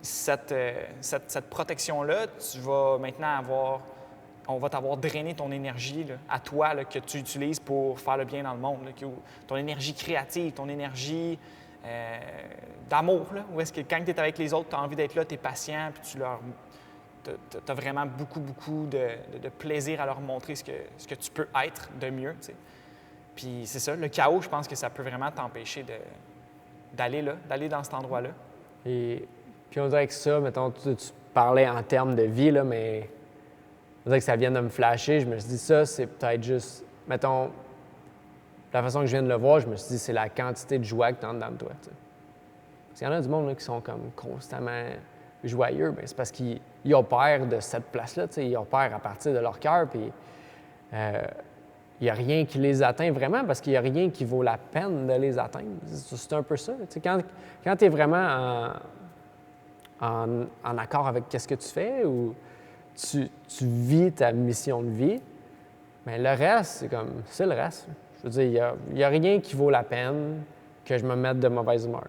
cette protection-là. Tu vas maintenant on va t'avoir drainé ton énergie là, à toi là, que tu utilises pour faire le bien dans le monde. Là, ton énergie créative, ton énergie d'amour. Là, où est-ce que quand tu es avec les autres, tu as envie d'être là, tu es patient, puis tu as vraiment beaucoup, beaucoup de plaisir à leur montrer ce que tu peux être de mieux. T'sais. Puis c'est ça, le chaos, je pense que ça peut vraiment t'empêcher d'aller dans cet endroit-là. Et puis on dirait que ça, mettons, tu parlais en termes de vie, là, mais on dirait que ça vient de me flasher. Je me suis dit, ça, c'est peut-être juste, mettons, la façon que je viens de le voir, je me suis dit, c'est la quantité de joie que tu as dedans de toi. T'sais. Parce qu'il y en a du monde là, qui sont comme constamment joyeux, bien, c'est parce qu'ils opèrent de cette place-là, ils opèrent à partir de leur cœur, puis il n'y a rien qui les atteint vraiment parce qu'il n'y a rien qui vaut la peine de les atteindre. C'est un peu ça. Quand tu es vraiment en accord avec ce que tu fais ou tu vis ta mission de vie, mais le reste, c'est le reste. Je veux dire, il n'y a rien qui vaut la peine que je me mette de mauvaise humeur.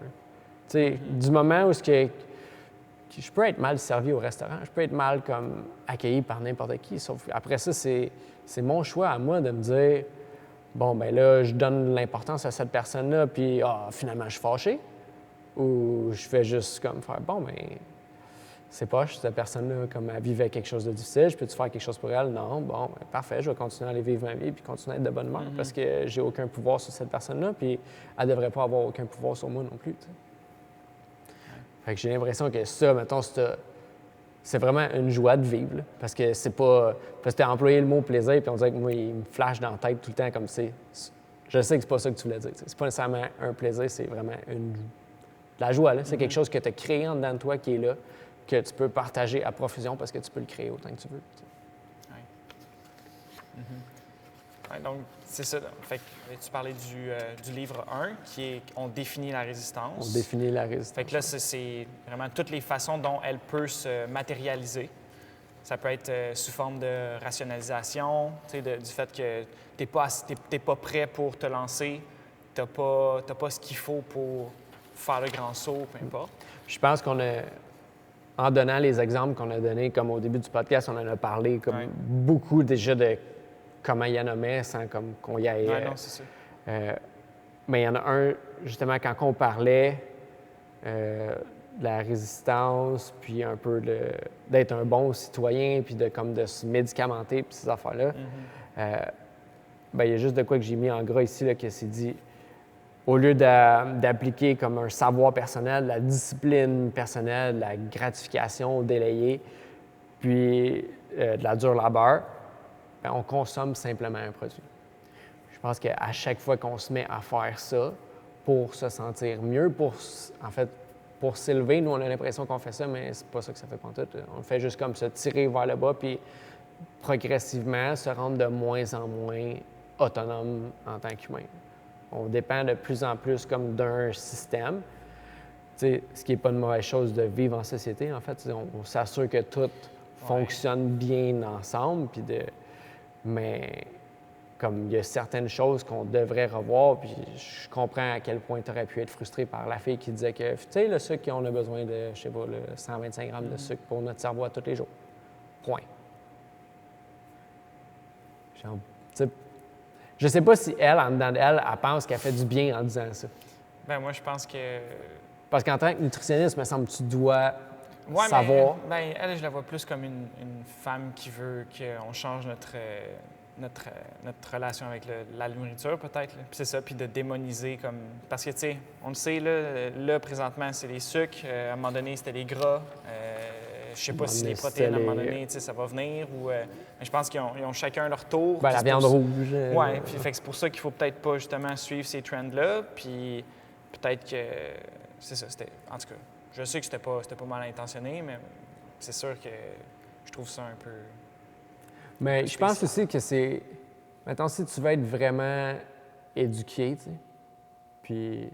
Du moment où je peux être mal servi au restaurant, je peux être mal comme accueilli par n'importe qui. Sauf après ça, c'est mon choix à moi de me dire, bon, ben là, je donne l'importance à cette personne-là, puis finalement, je suis fâché. Ou je fais juste comme faire, bon, ben c'est poche, cette personne-là, comme elle vivait quelque chose de difficile, je peux-tu faire quelque chose pour elle? Non, bon, ben, parfait, je vais continuer à aller vivre ma vie puis continuer à être de bonne humeur parce que j'ai aucun pouvoir sur cette personne-là, puis elle devrait pas avoir aucun pouvoir sur moi non plus. T'sais. Fait que j'ai l'impression que ça, mettons, c'est vraiment une joie de vivre, là, parce que c'est pas... Parce que tu as employé le mot plaisir, puis on dirait que moi, il me flash dans la tête tout le temps comme c'est... Je sais que c'est pas ça que tu voulais dire. T'sais. C'est pas nécessairement un plaisir, c'est vraiment de la joie. Là. C'est quelque chose que tu as créé en dedans de toi qui est là, que tu peux partager à profusion parce que tu peux le créer autant que tu veux. Oui. Ouais, donc, c'est ça. Fait que tu parlais du livre 1, qui est « On définit la résistance ». On définit la résistance. Fait que là, c'est vraiment toutes les façons dont elle peut se matérialiser. Ça peut être sous forme de rationalisation, du fait que tu n'es pas prêt pour te lancer, tu n'as pas ce qu'il faut pour faire le grand saut, peu importe. Je pense en donnant les exemples qu'on a donnés, comme au début du podcast, on en a parlé comme beaucoup déjà de comment il y en nommait sans comme qu'on y aille. Oui, non, c'est ça. Mais il y en a un, justement, quand on parlait de la résistance, puis un peu d'être un bon citoyen, puis de se médicamenter, puis ces affaires-là, il y a juste de quoi que j'ai mis en gras ici, là, que c'est dit, au lieu d'appliquer comme un savoir personnel, la discipline personnelle, la gratification délayée, puis de la dure labeur, bien, on consomme simplement un produit. Je pense qu'à chaque fois qu'on se met à faire ça pour se sentir mieux, pour s'élever, nous, on a l'impression qu'on fait ça, mais c'est pas ça que ça fait pantoute. On fait juste comme se tirer vers le bas, puis progressivement se rendre de moins en moins autonome en tant qu'humain. On dépend de plus en plus comme d'un système. T'sais, ce qui n'est pas une mauvaise chose de vivre en société. En fait, on s'assure que tout fonctionne bien ensemble. Mais comme il y a certaines choses qu'on devrait revoir, puis je comprends à quel point tu aurais pu être frustré par la fille qui disait que, tu sais, le sucre, on a besoin de, je sais pas, 125 grammes de sucre pour notre cerveau à tous les jours. Point. Je sais pas si elle, en dedans d'elle, elle pense qu'elle fait du bien en disant ça. Ben moi, je pense que... Parce qu'en tant que nutritionniste, me semble, tu dois savoir... Mais, elle, je la vois plus comme une femme qui veut qu'on change notre relation avec la nourriture, peut-être. Puis c'est ça, puis de démoniser comme... Parce que, tu sais, on le sait, là, présentement, c'est les sucres. À un moment donné, c'était les gras. je sais pas si les protéines, à un moment donné, ça va venir. Mais je pense qu'ils ont chacun leur tour. Ben, la viande rouge. Oui, puis c'est pour ça qu'il faut peut-être pas justement suivre ces trends-là. Puis peut-être que c'est ça. En tout cas, je sais que c'était pas mal intentionné, mais c'est sûr que je trouve ça un peu. Mais je pense aussi que c'est. Maintenant, si tu veux être vraiment éduqué, tu sais, puis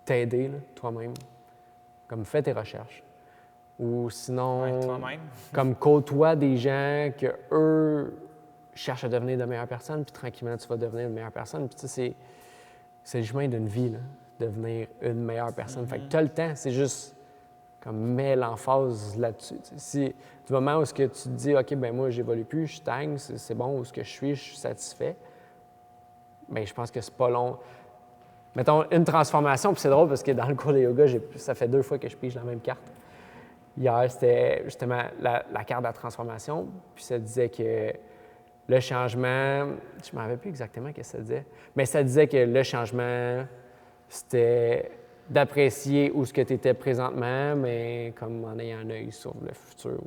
t'aider là, toi-même, comme fais tes recherches. Ou sinon, toi-même. comme côtoie des gens que eux cherchent à devenir de meilleures personnes, puis tranquillement, tu vas devenir une meilleure personne. Puis tu sais, c'est le chemin d'une vie, là, devenir une meilleure personne. Fait que tu as le temps, c'est juste comme mets l'emphase là-dessus. Si du moment où ce que tu te dis, OK, ben moi, j'évolue plus, je stagne, c'est bon, où ce que je suis satisfait, bien, je pense que c'est pas long. Mettons, une transformation, puis c'est drôle parce que dans le cours de yoga, ça fait 2 fois que je pige la même carte. Hier, c'était justement la carte de la transformation, puis ça disait que le changement, je ne me rappelle plus exactement ce que ça disait, mais ça disait que le changement, c'était d'apprécier où ce que tu étais présentement, mais comme en ayant un œil sur le futur.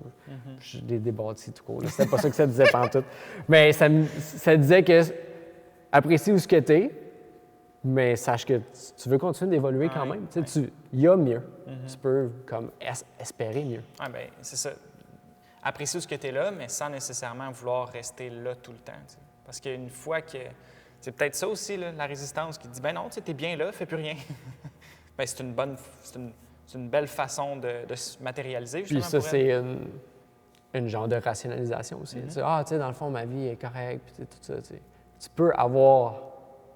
Je l'ai débattu tout court. C'était pas ça que ça disait pantoute. Mais ça disait que apprécie où ce que tu es, mais sache que tu veux continuer d'évoluer quand même. Il y a mieux. Tu peux comme espérer mieux. Ah ben c'est ça. Apprécier ce que tu es là, mais sans nécessairement vouloir rester là tout le temps. T'sais. Parce qu'une fois que... C'est peut-être ça aussi, là, la résistance, qui dit « ben non, tu es bien là, fais plus rien. » Ben, c'est une belle façon de se matérialiser, justement. Puis ça, c'est une genre de rationalisation aussi. Tu sais, dans le fond, ma vie est correcte, puis tout ça. Tu peux avoir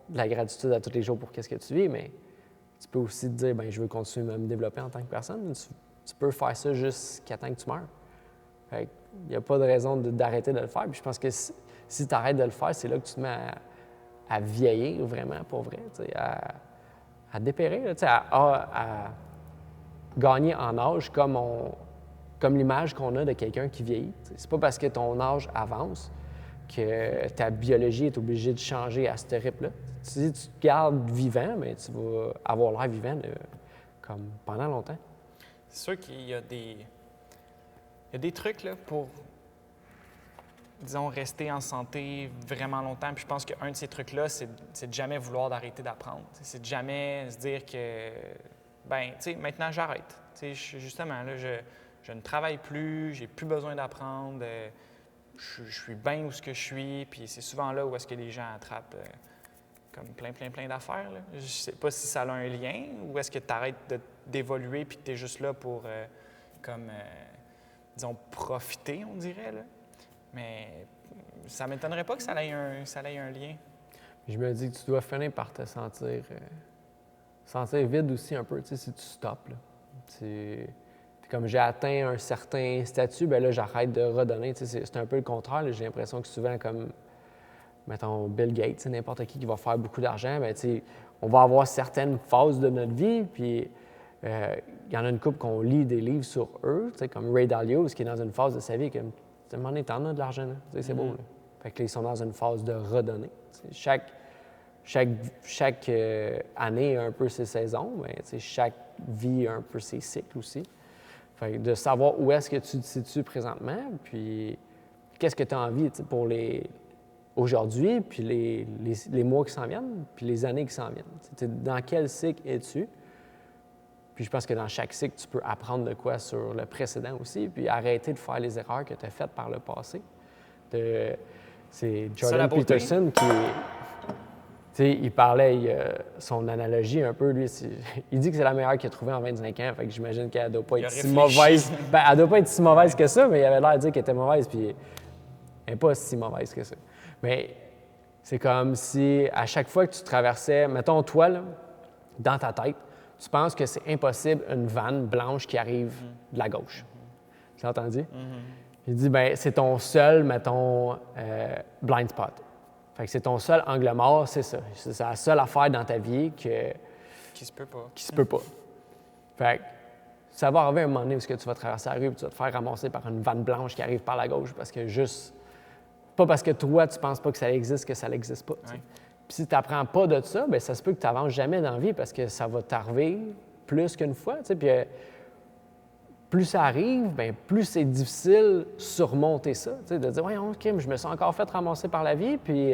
de la gratitude à tous les jours pour ce que tu vis, mais tu peux aussi te dire, ben je veux continuer à me développer en tant que personne. Tu peux faire ça jusqu'à temps que tu meurs. Fait il n'y a pas de raison d'arrêter de le faire. Puis je pense que si tu arrêtes de le faire, c'est là que tu te mets à vieillir vraiment, pour vrai, à dépérir, à gagner en âge comme l'image qu'on a de quelqu'un qui vieillit. C'est pas parce que ton âge avance que ta biologie est obligée de changer à ce rythme-là. Si tu te gardes vivant, mais tu vas avoir l'air vivant comme pendant longtemps. C'est sûr qu'il y a des trucs là, pour, disons, rester en santé vraiment longtemps. Puis je pense qu'un de ces trucs-là, c'est de jamais vouloir d'arrêter d'apprendre. C'est de jamais se dire que, ben, tu sais, maintenant j'arrête. Tu sais, justement, là, je ne travaille plus, j'ai plus besoin d'apprendre. Je suis bien où ce que je suis, puis c'est souvent là où est-ce que les gens attrapent comme plein d'affaires. Là. Je sais pas si ça a un lien, ou est-ce que tu arrêtes d'évoluer puis que tu es juste là pour, disons, profiter, on dirait. Là. Mais ça ne m'étonnerait pas que ça ait un lien. Je me dis que tu dois finir par te sentir vide aussi un peu, tu sais, si tu stoppes. Là. Comme j'ai atteint un certain statut, bien là, j'arrête de redonner. C'est un peu le contraire. Là. J'ai l'impression que souvent, comme, mettons, Bill Gates, n'importe qui va faire beaucoup d'argent, bien, on va avoir certaines phases de notre vie, puis il y en a une couple qu'on lit des livres sur eux, comme Ray Dalio, qui est dans une phase de sa vie, comme, à un moment donné, t'en as de l'argent, là. C'est beau. Là. Fait que là, ils sont dans une phase de redonner. Chaque année a un peu ses saisons, mais chaque vie a un peu ses cycles aussi. Fait que de savoir où est-ce que tu te situes présentement, puis qu'est-ce que tu as envie pour aujourd'hui, puis les mois qui s'en viennent, puis les années qui s'en viennent. Dans quel cycle es-tu? Puis je pense que dans chaque cycle, tu peux apprendre de quoi sur le précédent aussi, puis arrêter de faire les erreurs que tu as faites par le passé. C'est Jordan Peterson qui... Tu sais, il parlait, son analogie un peu, lui, il dit que c'est la meilleure qu'il a trouvée en 25 ans, fait que j'imagine qu'elle ne doit pas être si mauvaise. Ben, elle doit pas être si mauvaise que ça, mais il avait l'air de dire qu'elle était mauvaise, puis elle n'est pas si mauvaise que ça. Mais c'est comme si, à chaque fois que tu traversais, mettons, toi, là, dans ta tête, tu penses que c'est impossible une vanne blanche qui arrive de la gauche. Tu l'as entendu? Il dit, ben c'est ton seul, mettons, blind spot. Fait que c'est ton seul angle mort, c'est ça. C'est la seule affaire dans ta vie qui se peut pas. Qui se peut pas. Fait que ça va arriver un moment donné où tu vas traverser la rue et tu vas te faire ramasser par une vanne blanche qui arrive par la gauche parce que juste... Pas parce que toi, tu penses pas que ça existe, que ça n'existe pas. Ouais. Puis si tu n'apprends pas de ça, bien, ça se peut que tu n'avances jamais dans la vie parce que ça va t'arriver plus qu'une fois. Puis plus ça arrive, bien, plus c'est difficile de surmonter ça. De dire, ouais, OK, mais je me suis encore fait ramasser par la vie, puis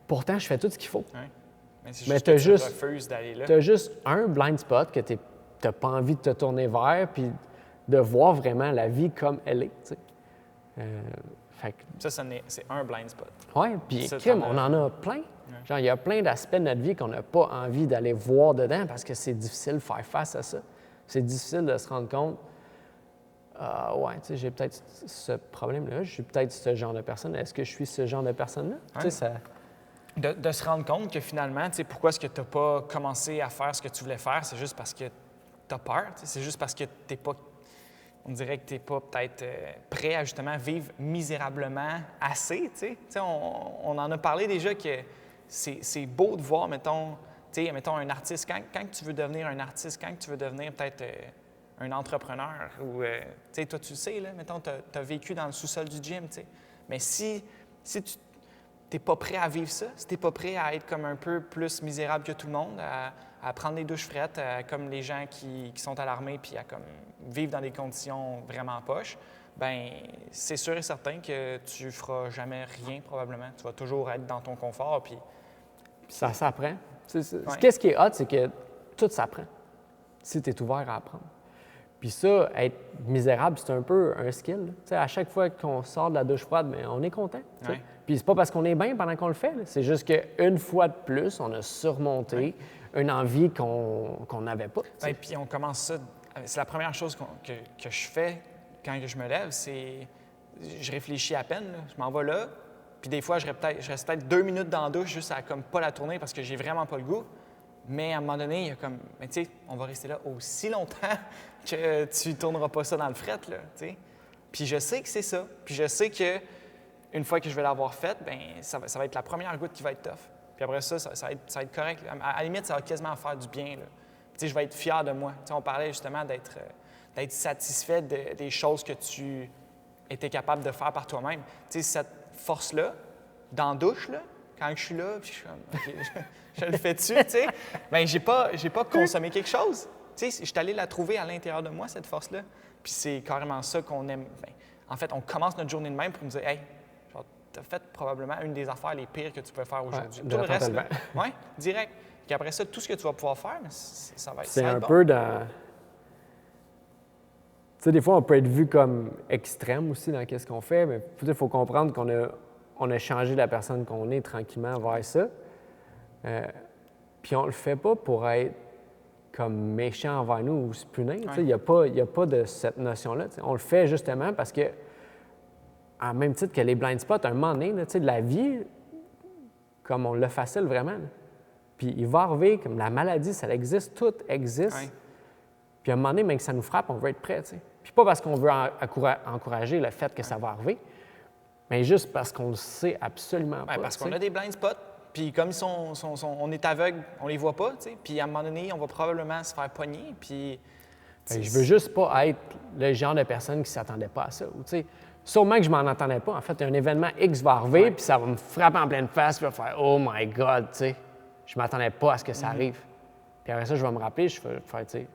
pourtant, je fais tout ce qu'il faut. Ouais. Mais c'est Mais juste que tu refuses d'aller là. tu as juste un blind spot que tu n'as pas envie de te tourner vers, puis de voir vraiment la vie comme elle est. C'est un blind spot. Oui, puis Ça, Kim, on en a plein. Genre, il y a plein d'aspects de notre vie qu'on n'a pas envie d'aller voir dedans parce que c'est difficile de faire face à ça. C'est difficile de se rendre compte, ouais, tu sais, j'ai peut-être ce problème-là, je suis peut-être ce genre de personne. Est-ce que je suis ce genre de personne-là? Ouais. Tu sais, ça... De se rendre compte que finalement, tu sais, pourquoi est-ce que tu n'as pas commencé à faire ce que tu voulais faire, c'est juste parce que tu as peur, tu sais, c'est juste parce que tu n'es pas, on dirait que tu n'es pas peut-être prêt à justement vivre misérablement assez, tu sais. Tu sais, on en a parlé déjà que c'est beau de voir, mettons, tu sais, mettons un artiste, quand tu veux devenir un artiste, quand tu veux devenir peut-être un entrepreneur, ou, tu sais, toi, tu le sais, là, mettons, tu as vécu dans le sous-sol du gym, tu sais. Mais si tu n'es pas prêt à vivre ça, si tu n'es pas prêt à être comme un peu plus misérable que tout le monde, à prendre des douches frettes, comme les gens qui sont à l'armée, puis à comme vivre dans des conditions vraiment poches, bien, c'est sûr et certain que tu feras jamais rien, probablement. Tu vas toujours être dans ton confort, puis... Ça s'apprend. Ouais. Qu'est-ce qui est hot, c'est que tout s'apprend si tu es ouvert à apprendre. Puis ça, être misérable, c'est un peu un skill. Tu sais, à chaque fois qu'on sort de la douche froide, bien, on est content. Ouais. Puis c'est pas parce qu'on est bien pendant qu'on le fait. Là. C'est juste qu'une fois de plus, on a surmonté une envie qu'on n'avait pas. Et puis on commence ça. C'est la première chose que je fais quand je me lève, c'est je réfléchis à peine. Là. Je m'en vais là. Puis des fois, je reste peut-être 2 minutes dans la douche juste à comme pas la tourner parce que j'ai vraiment pas le goût. Mais à un moment donné, il y a comme, mais tu sais, on va rester là aussi longtemps que tu ne tourneras pas ça dans le fret, là, tu sais. Puis je sais que c'est ça. Puis je sais que une fois que je vais l'avoir faite, bien, ça va être la première goutte qui va être tough. Puis après ça, ça va être correct. À la limite, ça va quasiment faire du bien, là. Tu sais, je vais être fier de moi. Tu sais, on parlait justement d'être satisfait des choses que tu étais capable de faire par toi-même. Tu sais, cette force-là, dans la douche, là, quand je suis là, puis je suis comme, OK, je le fais-tu, tu sais? Bien, j'ai pas consommé quelque chose. Tu sais, je suis allé la trouver à l'intérieur de moi, cette force-là. Puis c'est carrément ça qu'on aime. Bien, en fait, on commence notre journée de même pour nous dire, hey, tu as fait probablement une des affaires les pires que tu peux faire aujourd'hui. Tout le reste, oui, direct. Puis après ça, tout ce que tu vas pouvoir faire, ça va être C'est un bon. peu dans... Tu sais, des fois, on peut être vu comme extrême aussi dans ce qu'on fait, mais il faut comprendre qu'on a changé la personne qu'on est tranquillement vers ça. Puis on le fait pas pour être comme méchant envers nous ou se punir. Il n'y a pas de cette notion-là. On le fait justement parce que, en même titre que les blind spots, à un moment donné, là, la vie, comme on le facile vraiment. Là. Puis il va arriver, comme la maladie, ça existe, tout existe. Ouais. Puis à un moment donné, même que ça nous frappe, on veut être prêt. T'sais. Puis pas parce qu'on veut encourager le fait que ça va arriver, mais juste parce qu'on le sait absolument pas. Parce qu'on a des blind spots, puis comme on est aveugle, on les voit pas, t'sais. Puis à un moment donné, on va probablement se faire pogner, puis... Je veux juste pas être le genre de personne qui s'attendait pas à ça. Ou, sûrement que je m'en attendais pas. En fait, un événement X va arriver, puis ça va me frapper en pleine face, puis je vais faire « Oh my God! » tu sais. Je m'attendais pas à ce que ça arrive. Puis après ça, je vais me rappeler, je vais faire, tu sais,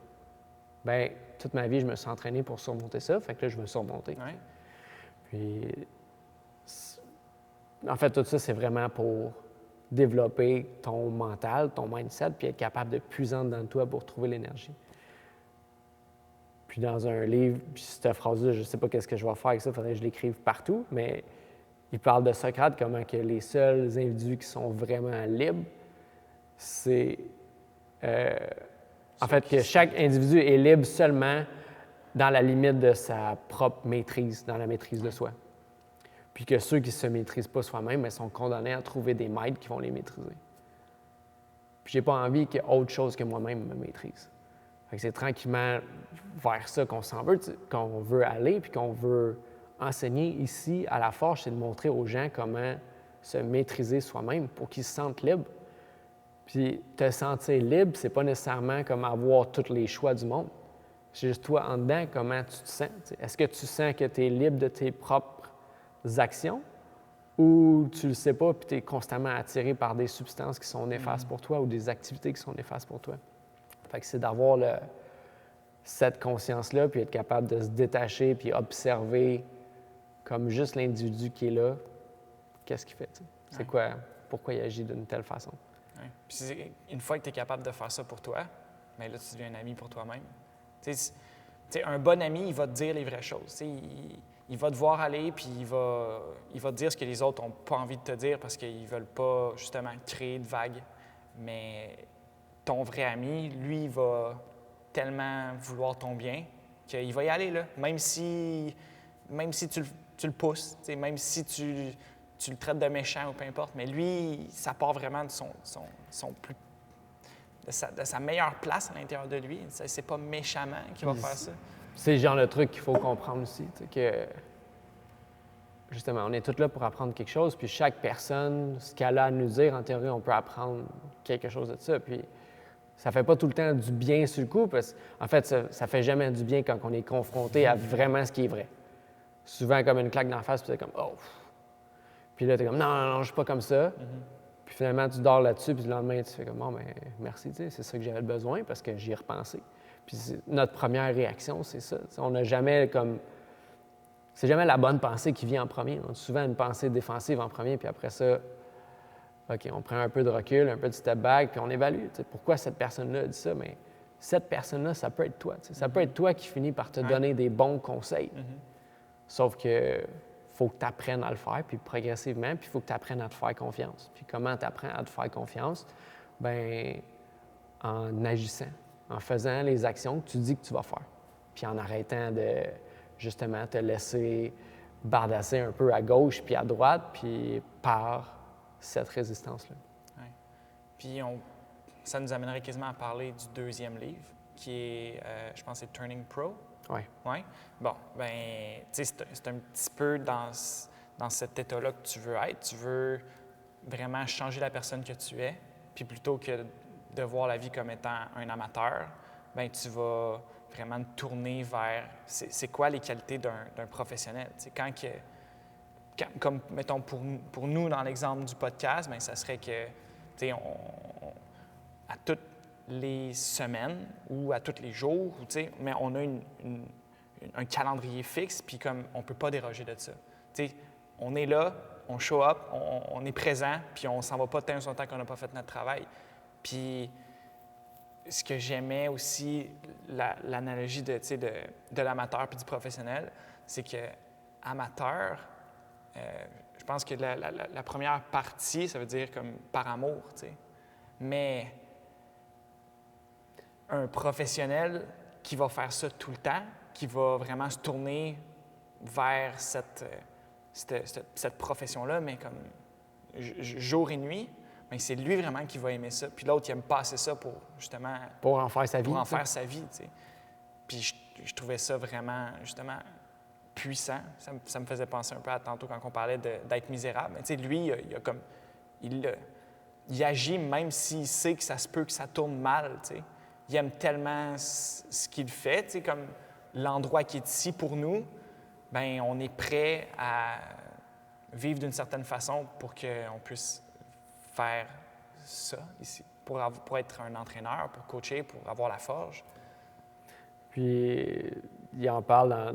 bien, toute ma vie, je me suis entraîné pour surmonter ça, fait que là, je veux surmonter. Ouais. Puis, en fait, tout ça, c'est vraiment pour développer ton mental, ton mindset, puis être capable de puiser dans toi pour trouver l'énergie. Puis dans un livre, puis cette phrase-là, je ne sais pas qu'est-ce que je vais faire avec ça, il faudrait que je l'écrive partout, mais il parle de Socrate, comment que les seuls individus qui sont vraiment libres, c'est en fait que chaque individu est libre seulement dans la limite de sa propre maîtrise, dans la maîtrise de soi. Puis que ceux qui ne se maîtrisent pas soi-même, ils sont condamnés à trouver des maîtres qui vont les maîtriser. Puis j'ai pas envie qu'il y ait autre chose que moi-même me maîtrise. Fait que c'est tranquillement vers ça qu'on veut aller, puis qu'on veut enseigner ici à la Forge, c'est de montrer aux gens comment se maîtriser soi-même pour qu'ils se sentent libres. Puis te sentir libre, c'est pas nécessairement comme avoir tous les choix du monde. C'est juste toi en dedans, comment tu te sens. T'sais. Est-ce que tu sens que tu es libre de tes propres actions ou tu le sais pas puis tu es constamment attiré par des substances qui sont néfastes pour toi ou des activités qui sont néfastes pour toi? Fait que c'est d'avoir cette conscience-là, puis être capable de se détacher, puis observer comme juste l'individu qui est là, qu'est-ce qu'il fait, tu sais? C'est quoi, pourquoi il agit d'une telle façon. Ouais. Puis une fois que tu es capable de faire ça pour toi, bien là, tu deviens un ami pour toi-même. Tu sais, un bon ami, il va te dire les vraies choses. Tu sais, il va te voir aller, puis il va te dire ce que les autres n'ont pas envie de te dire parce qu'ils ne veulent pas, justement, créer de vagues. Mais ton vrai ami, lui, il va tellement vouloir ton bien qu'il va y aller, là. Même si tu le pousses, tu sais, même si tu le traites de méchant ou peu importe, mais lui, ça part vraiment de de sa meilleure place à l'intérieur de lui. C'est pas méchamment qu'il va faire ça. C'est le genre de truc qu'il faut comprendre aussi, tu sais, que justement, on est tous là pour apprendre quelque chose, puis chaque personne, ce qu'elle a à nous dire, en théorie, on peut apprendre quelque chose de ça. Puis ça fait pas tout le temps du bien sur le coup, parce qu'en fait, ça fait jamais du bien quand on est confronté à vraiment ce qui est vrai. Souvent, comme une claque d'en face, puis c'est comme « Oh! » Puis là, t'es comme « Non, je suis pas comme ça. Puis finalement, tu dors là-dessus, puis le lendemain, tu fais comme « Bon, ben merci, tu sais, c'est ça que j'avais besoin, parce que j'y ai repensé. » Puis notre première réaction, c'est ça. T'sais, on n'a jamais comme... C'est jamais la bonne pensée qui vient en premier. On a souvent une pensée défensive en premier, puis après ça, OK, on prend un peu de recul, un peu de step back, puis on évalue. Pourquoi cette personne-là dit ça? Mais cette personne-là, ça peut être toi. Ça peut être toi qui finis par te donner des bons conseils. Sauf que faut que tu apprennes à le faire, puis progressivement, puis il faut que tu apprennes à te faire confiance. Puis comment tu apprends à te faire confiance? Bien, en agissant, en faisant les actions que tu dis que tu vas faire, puis en arrêtant de, justement, te laisser bardasser un peu à gauche puis à droite, puis par cette résistance-là. Ouais. Puis ça nous amènerait quasiment à parler du deuxième livre, qui est, je pense, c'est Turning Pro. Oui. Oui? Bon, bien, tu sais, c'est un petit peu dans cet état-là que tu veux être. Tu veux vraiment changer la personne que tu es, puis plutôt que de voir la vie comme étant un amateur, bien, tu vas vraiment te tourner vers c'est quoi les qualités d'un professionnel. Tu sais, comme, mettons, pour nous, dans l'exemple du podcast, bien, ça serait que, tu sais, à toutes les semaines ou à tous les jours, tu sais, mais on a un calendrier fixe, puis comme on ne peut pas déroger de ça. Tu sais, on est là, on show up, on est présent, puis on ne s'en va pas tant longtemps qu'on n'a pas fait notre travail. Puis ce que j'aimais aussi, l'analogie de l'amateur puis du professionnel, c'est que amateur, je pense que la première partie, ça veut dire comme par amour, tu sais. Mais un professionnel qui va faire ça tout le temps, qui va vraiment se tourner vers cette profession-là, mais comme jour et nuit, bien, c'est lui vraiment qui va aimer ça. Puis l'autre, il aime pas assez ça pour, justement... Pour en faire sa vie. Pour en faire sa vie, tu sais. Puis je trouvais ça vraiment, justement, puissant. Ça me faisait penser un peu à tantôt quand on parlait d'être misérable. Mais tu sais, lui, il agit même s'il sait que ça se peut que ça tourne mal, tu sais. Il aime tellement ce qu'il fait, tu sais, comme l'endroit qui est ici pour nous, bien, on est prêt à vivre d'une certaine façon pour qu'on puisse faire ça ici, pour être un entraîneur, pour coacher, pour avoir la forge. Puis, il en parle dans...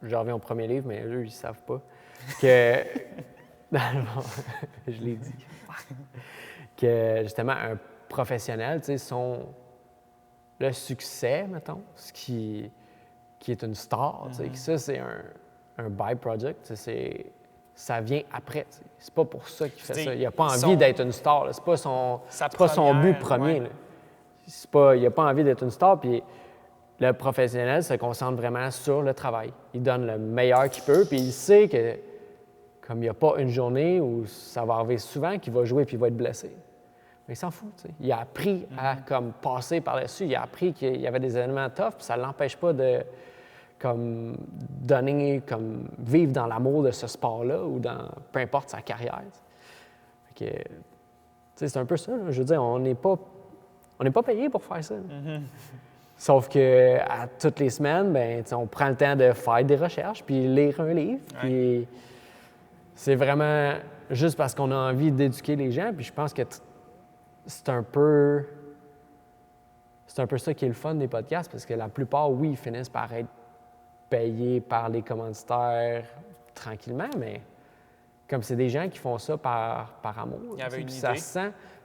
Je reviens au premier livre, mais eux, ils ne savent pas. Que... je l'ai dit. Que, justement, un professionnel, tu sais, le succès, mettons, ce qui est une star, tu sais, ça, c'est un byproduct, ça vient après. Tu sais. C'est pas pour ça qu'il fait ça. Il n'a pas envie d'être une star. Là. C'est pas son but premier. Ouais. Il n'a pas envie d'être une star. Puis le professionnel se concentre vraiment sur le travail. Il donne le meilleur qu'il peut. Puis il sait que, comme il n'y a pas une journée où ça va arriver souvent qu'il va jouer puis il va être blessé. Mais il s'en fout. Tu sais. Il a appris à comme, passer par-dessus. Il a appris qu'il y avait des éléments tough. Puis ça ne l'empêche pas de vivre dans l'amour de ce sport-là ou dans peu importe sa carrière. C'est un peu ça. Là. Je veux dire, on n'est pas payé pour faire ça. Sauf que à toutes les semaines, ben, on prend le temps de faire des recherches puis lire un livre. Puis c'est vraiment juste parce qu'on a envie d'éduquer les gens. Puis je pense que c'est un peu c'est un peu ça qui est le fun des podcasts, parce que la plupart, oui, ils finissent par être payés par les commanditaires tranquillement, mais comme c'est des gens qui font ça par amour. Il y avait une idée.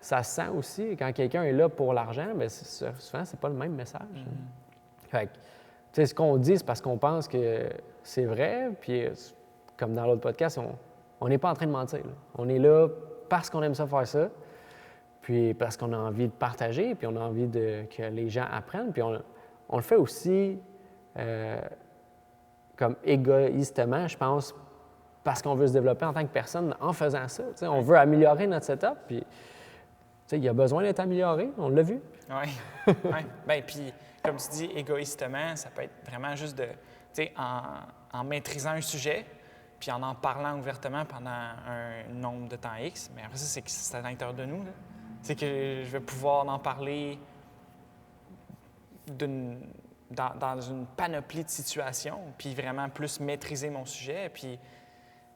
Ça se sent aussi. Quand quelqu'un est là pour l'argent, bien, souvent, c'est pas le même message. Fait que, tu sais, ce qu'on dit, c'est parce qu'on pense que c'est vrai, puis comme dans l'autre podcast, on n'est pas en train de mentir. Là. On est là parce qu'on aime ça faire ça, puis parce qu'on a envie de partager, puis on a envie que les gens apprennent, puis on le fait aussi comme égoïstement, je pense, parce qu'on veut se développer en tant que personne en faisant ça. T'sais, on veut améliorer notre setup, puis il y a besoin d'être amélioré, on l'a vu. Oui. Ouais. Bien, puis comme tu dis, égoïstement, ça peut être vraiment juste de, tu sais, en maîtrisant un sujet, puis en parlant ouvertement pendant un nombre de temps X. Mais après ça, c'est à l'intérieur de nous. C'est que je vais pouvoir en parler dans une panoplie de situations, puis vraiment plus maîtriser mon sujet. Puis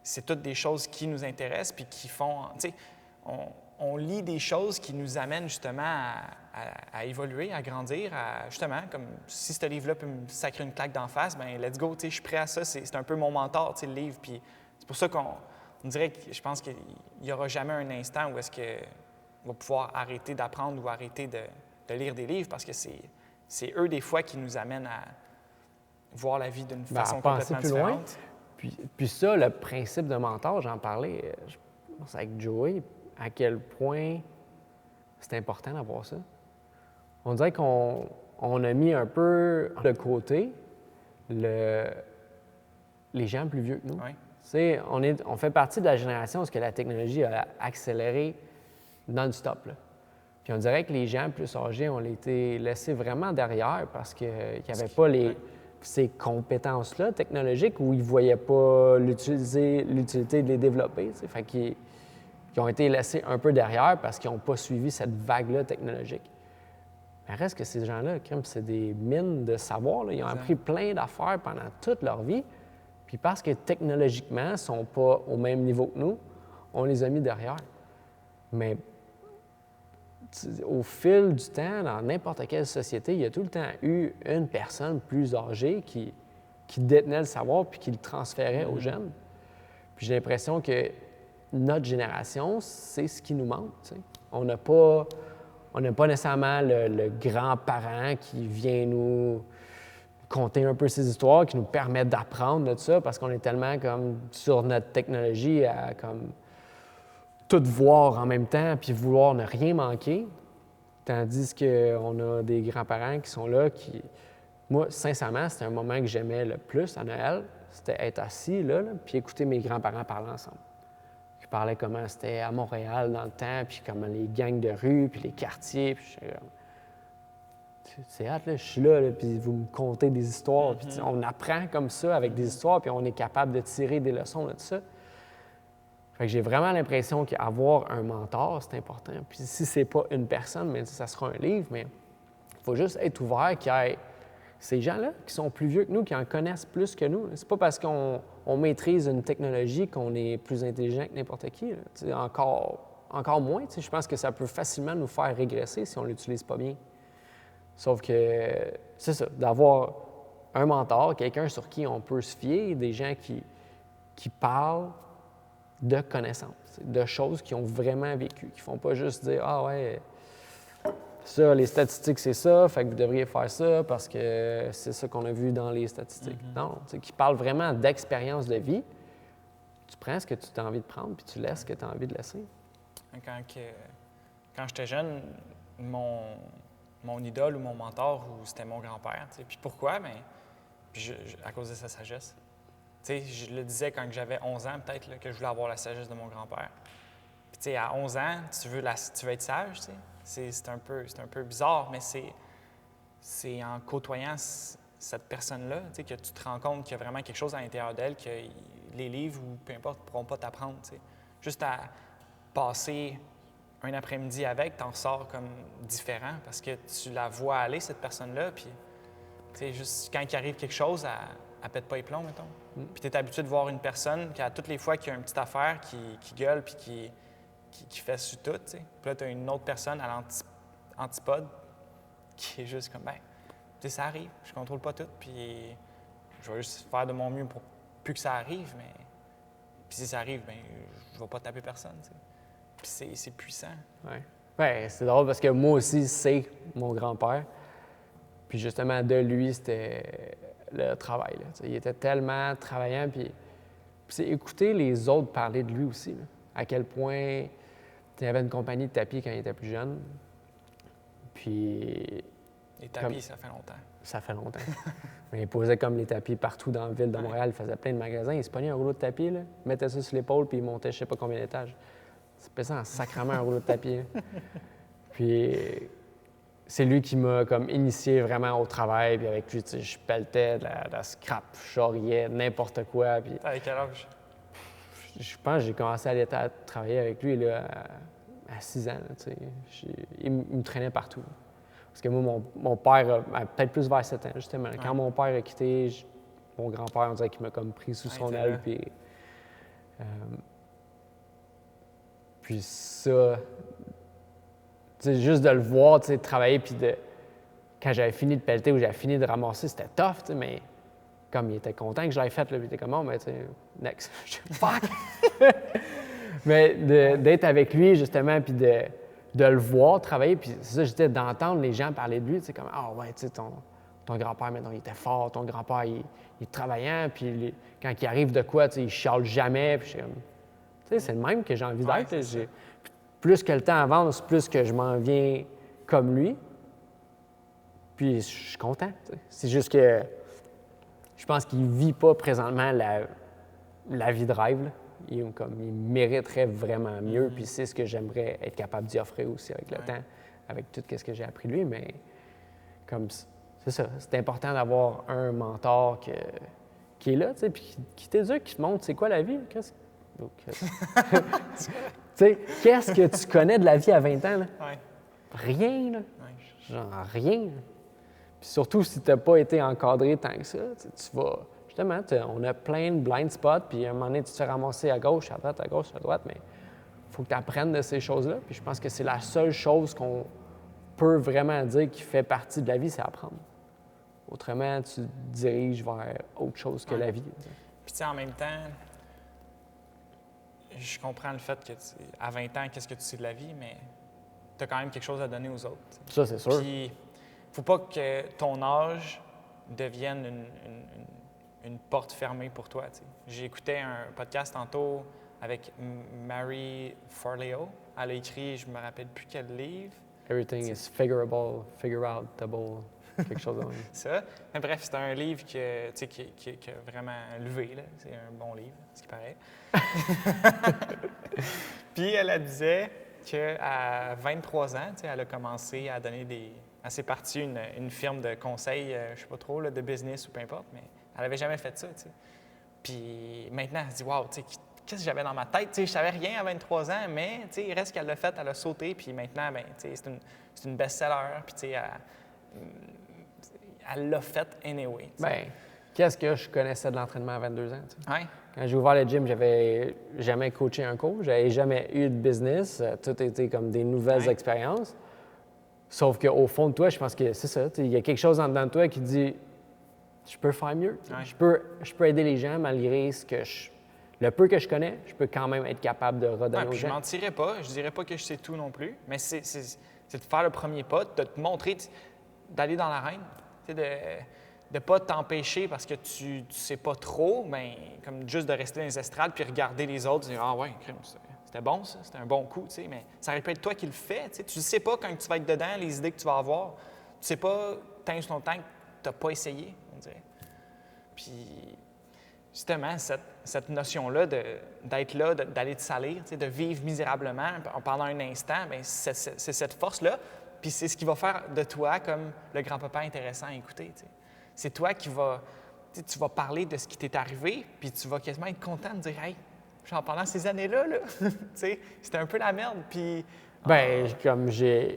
c'est toutes des choses qui nous intéressent, puis qui font, tu sais, on lit des choses qui nous amènent justement à évoluer, à grandir, justement, comme si ce livre-là peut me sacrer une claque d'en face, bien, let's go, tu sais, je suis prêt à ça, c'est un peu mon mentor, tu sais, le livre, puis c'est pour ça qu'on dirait que je pense qu'il n'y aura jamais un instant où est-ce qu'on va pouvoir arrêter d'apprendre ou arrêter de lire des livres, parce que c'est eux, des fois, qui nous amènent à voir la vie d'une façon complètement différente. Puis ça, le principe de mentor, j'en parlais, je pense avec Joey, à quel point c'est important d'avoir ça. On dirait qu'on a mis un peu de côté les gens plus vieux que nous. Oui. On fait partie de la génération où la technologie a accéléré non-stop. Là. Puis on dirait que les gens plus âgés ont été laissés vraiment derrière parce qu'il n'y avait pas ces compétences-là technologiques où ils ne voyaient pas l'utilité de les développer. T'sais. Fait qu'ils ont été laissés un peu derrière parce qu'ils n'ont pas suivi cette vague-là technologique. Mais reste que ces gens-là, c'est des mines de savoir. Là. Ils ont appris plein d'affaires pendant toute leur vie. Puis parce que technologiquement, ils ne sont pas au même niveau que nous, on les a mis derrière. Mais au fil du temps, dans n'importe quelle société, il y a tout le temps eu une personne plus âgée qui détenait le savoir puis qui le transférait aux jeunes. Puis j'ai l'impression que notre génération, c'est ce qui nous manque. T'sais. On n'a pas nécessairement le grand-parent qui vient nous conter un peu ses histoires, qui nous permet d'apprendre de ça, parce qu'on est tellement comme sur notre technologie à comme tout voir en même temps puis vouloir ne rien manquer. Tandis qu'on a des grands-parents qui sont là qui... Moi, sincèrement, c'était un moment que j'aimais le plus à Noël. C'était être assis là puis écouter mes grands-parents parler ensemble. Ils parlaient comment c'était à Montréal dans le temps, puis comment les gangs de rue, puis les quartiers. Puis c'est hâte, là, je suis là, puis vous me contez des histoires. Puis on apprend comme ça avec des histoires, puis on est capable de tirer des leçons de ça. Fait que j'ai vraiment l'impression qu'avoir un mentor, c'est important. Puis si c'est pas une personne, mais ça sera un livre, mais il faut juste être ouvert qu'il y ait ces gens-là qui sont plus vieux que nous, qui en connaissent plus que nous. C'est pas parce qu'on maîtrise une technologie qu'on est plus intelligent que n'importe qui. Encore moins. Je pense que ça peut facilement nous faire régresser si on ne l'utilise pas bien. Sauf que c'est ça, d'avoir un mentor, quelqu'un sur qui on peut se fier, des gens qui parlent de connaissances, de choses qu'ils ont vraiment vécues, qui ne font pas juste dire « Ah ouais, ça, les statistiques, c'est ça, fait que vous devriez faire ça parce que c'est ça qu'on a vu dans les statistiques. Non, qui parlent vraiment d'expérience de vie. Tu prends ce que tu as envie de prendre puis tu laisses ce que tu as envie de laisser. Quand j'étais jeune, mon idole ou mon mentor, c'était mon grand-père. Puis pourquoi? Bien, à cause de sa sagesse. Je le disais quand j'avais 11 ans, peut-être, là, que je voulais avoir la sagesse de mon grand-père. Puis, à 11 ans, tu veux être sage, c'est un peu bizarre, mais c'est en côtoyant cette personne-là que tu te rends compte qu'il y a vraiment quelque chose à l'intérieur d'elle que les livres ou peu importe ne pourront pas t'apprendre. Juste à passer un après-midi avec, tu en ressors comme différent parce que tu la vois aller, cette personne-là, puis juste quand il arrive quelque chose, elle pète pas les plombs, mettons. Puis tu es habitué de voir une personne qui, à toutes les fois qu'il y a une petite affaire, qui gueule puis qui fait sur tout. T'sais. Puis là, tu as une autre personne à l'antipode qui est juste comme, ben, tu sais, ça arrive, je contrôle pas tout, puis je vais juste faire de mon mieux pour plus que ça arrive, mais puis si ça arrive, ben, je vais pas taper personne, tu sais. Puis c'est puissant. Ouais. Ben, c'est drôle parce que moi aussi, c'est mon grand-père. Puis justement, de lui, c'était le travail. Là. Il était tellement travaillant. Puis c'est écouter les autres parler de lui aussi. Là. À quel point il avait une compagnie de tapis quand il était plus jeune. Puis. Les tapis, ça fait longtemps. Ça fait longtemps. Il posait comme les tapis partout dans la ville de Montréal. Il faisait plein de magasins. Il se pognait un rouleau de tapis, là, mettait ça sur l'épaule, puis il montait je sais pas combien d'étages. C'est pesant en sacrament un rouleau de tapis. Là. Puis c'est lui qui m'a comme initié vraiment au travail. Puis avec lui, tu sais, je pelletais de la scrap, je charriais, n'importe quoi. Puis à quel âge? Je pense que j'ai commencé à aller travailler avec lui là, à 6 ans. Là, tu sais. Il me traînait partout. Parce que moi, mon père, peut-être plus vers 7 ans, justement. Quand mon père a quitté, mon grand-père, on dirait qu'il m'a comme pris sous son aile. Puis ça, juste de le voir travailler, puis quand j'avais fini de pelleter ou j'avais fini de ramasser, c'était tough, mais comme il était content que je l'avais fait, là, puis il était comme, oh, mais tu sais, next. Fuck! Mais d'être avec lui, justement, puis de le voir travailler, puis c'est ça, j'étais d'entendre les gens parler de lui, tu sais, comme, ah ouais, tu sais, ton grand-père, maintenant, il était fort, ton grand-père, il est travaillant, puis quand il arrive de quoi, tu sais, il chiale jamais, puis je suis comme, tu sais, c'est le même que j'ai envie d'être. Plus que le temps avance, plus que je m'en viens comme lui, puis je suis content, tu sais. C'est juste que je pense qu'il vit pas présentement la vie de rêve, là. Il mériterait vraiment mieux, puis c'est ce que j'aimerais être capable d'y offrir aussi avec le temps, avec tout ce que j'ai appris de lui, mais comme c'est ça, c'est important d'avoir un mentor qui est là, tu sais, puis qui t'éduque, qui te montre c'est quoi la vie, tu sais, qu'est-ce que tu connais de la vie à 20 ans, là? Ouais. Rien, là. Ouais. Genre rien. Là. Puis surtout si tu n'as pas été encadré tant que ça, tu vas... Justement, on a plein de blind spots, puis à un moment donné, tu te fais ramasser à gauche, à droite, mais il faut que tu apprennes de ces choses-là. Puis je pense que c'est la seule chose qu'on peut vraiment dire qui fait partie de la vie, c'est apprendre. Autrement, tu te diriges vers autre chose que la vie. Puis tu sais, en même temps, je comprends le fait que à 20 ans, qu'est-ce que tu sais de la vie, mais tu as quand même quelque chose à donner aux autres. Ça, c'est sûr. Puis, faut pas que ton âge devienne une porte fermée pour toi. T'sais. J'ai écouté un podcast tantôt avec Mary Forleo. Elle a écrit, je me rappelle plus quel livre. Everything is figureable, figure-outable, quelque chose comme ça. Ça. Mais bref, c'est un livre qui a vraiment levé. Là. C'est un bon livre, ce qui paraît. Puis elle disait qu'à 23 ans, elle a commencé à donner elle s'est partie une firme de conseil, je sais pas trop, là, de business ou peu importe, mais elle n'avait jamais fait ça, tu sais. Puis maintenant, elle se dit, wow, tu sais, qu'est-ce que j'avais dans ma tête? Tu sais, je savais rien à 23 ans, mais tu sais, il reste qu'elle l'a fait, elle a sauté, puis maintenant, ben, tu sais, c'est une best-seller, puis tu sais, elle l'a fait anyway. T'sais. Bien, qu'est-ce que je connaissais de l'entraînement à 22 ans? Tu sais? Ouais. Quand j'ai ouvert le gym, j'avais jamais coaché un coach, j'avais jamais eu de business, tout était comme des nouvelles expériences. Sauf qu'au fond de toi, je pense que c'est ça, il y a quelque chose en dedans de toi qui dit je peux faire mieux. Ouais. Je peux aider les gens malgré le peu que je connais, je peux quand même être capable de redonner aux gens. Je ne mentirais pas, je dirais pas que je sais tout non plus, mais c'est de faire le premier pas, de te montrer, d'aller dans l'arène, de ne pas t'empêcher parce que tu sais pas trop, mais comme juste de rester dans les estrades puis regarder les autres, dire « Ah ouais, c'était bon ça, c'était un bon coup, tu sais, mais ça aurait pu être toi qui le fais, tu ne sais pas quand tu vas être dedans, les idées que tu vas avoir, tu sais pas tant sur ton temps que tu n'as pas essayé, on dirait. Puis, justement, cette notion-là d'être là, d'aller te salir, de vivre misérablement pendant un instant, bien, c'est cette force-là, puis c'est ce qui va faire de toi comme le grand-papa intéressant à écouter, t'sais. C'est toi qui tu vas parler de ce qui t'est arrivé, puis tu vas quasiment être content de dire « Hey, genre pendant ces années-là, là, c'était un peu la merde. » Puis, bien, comme je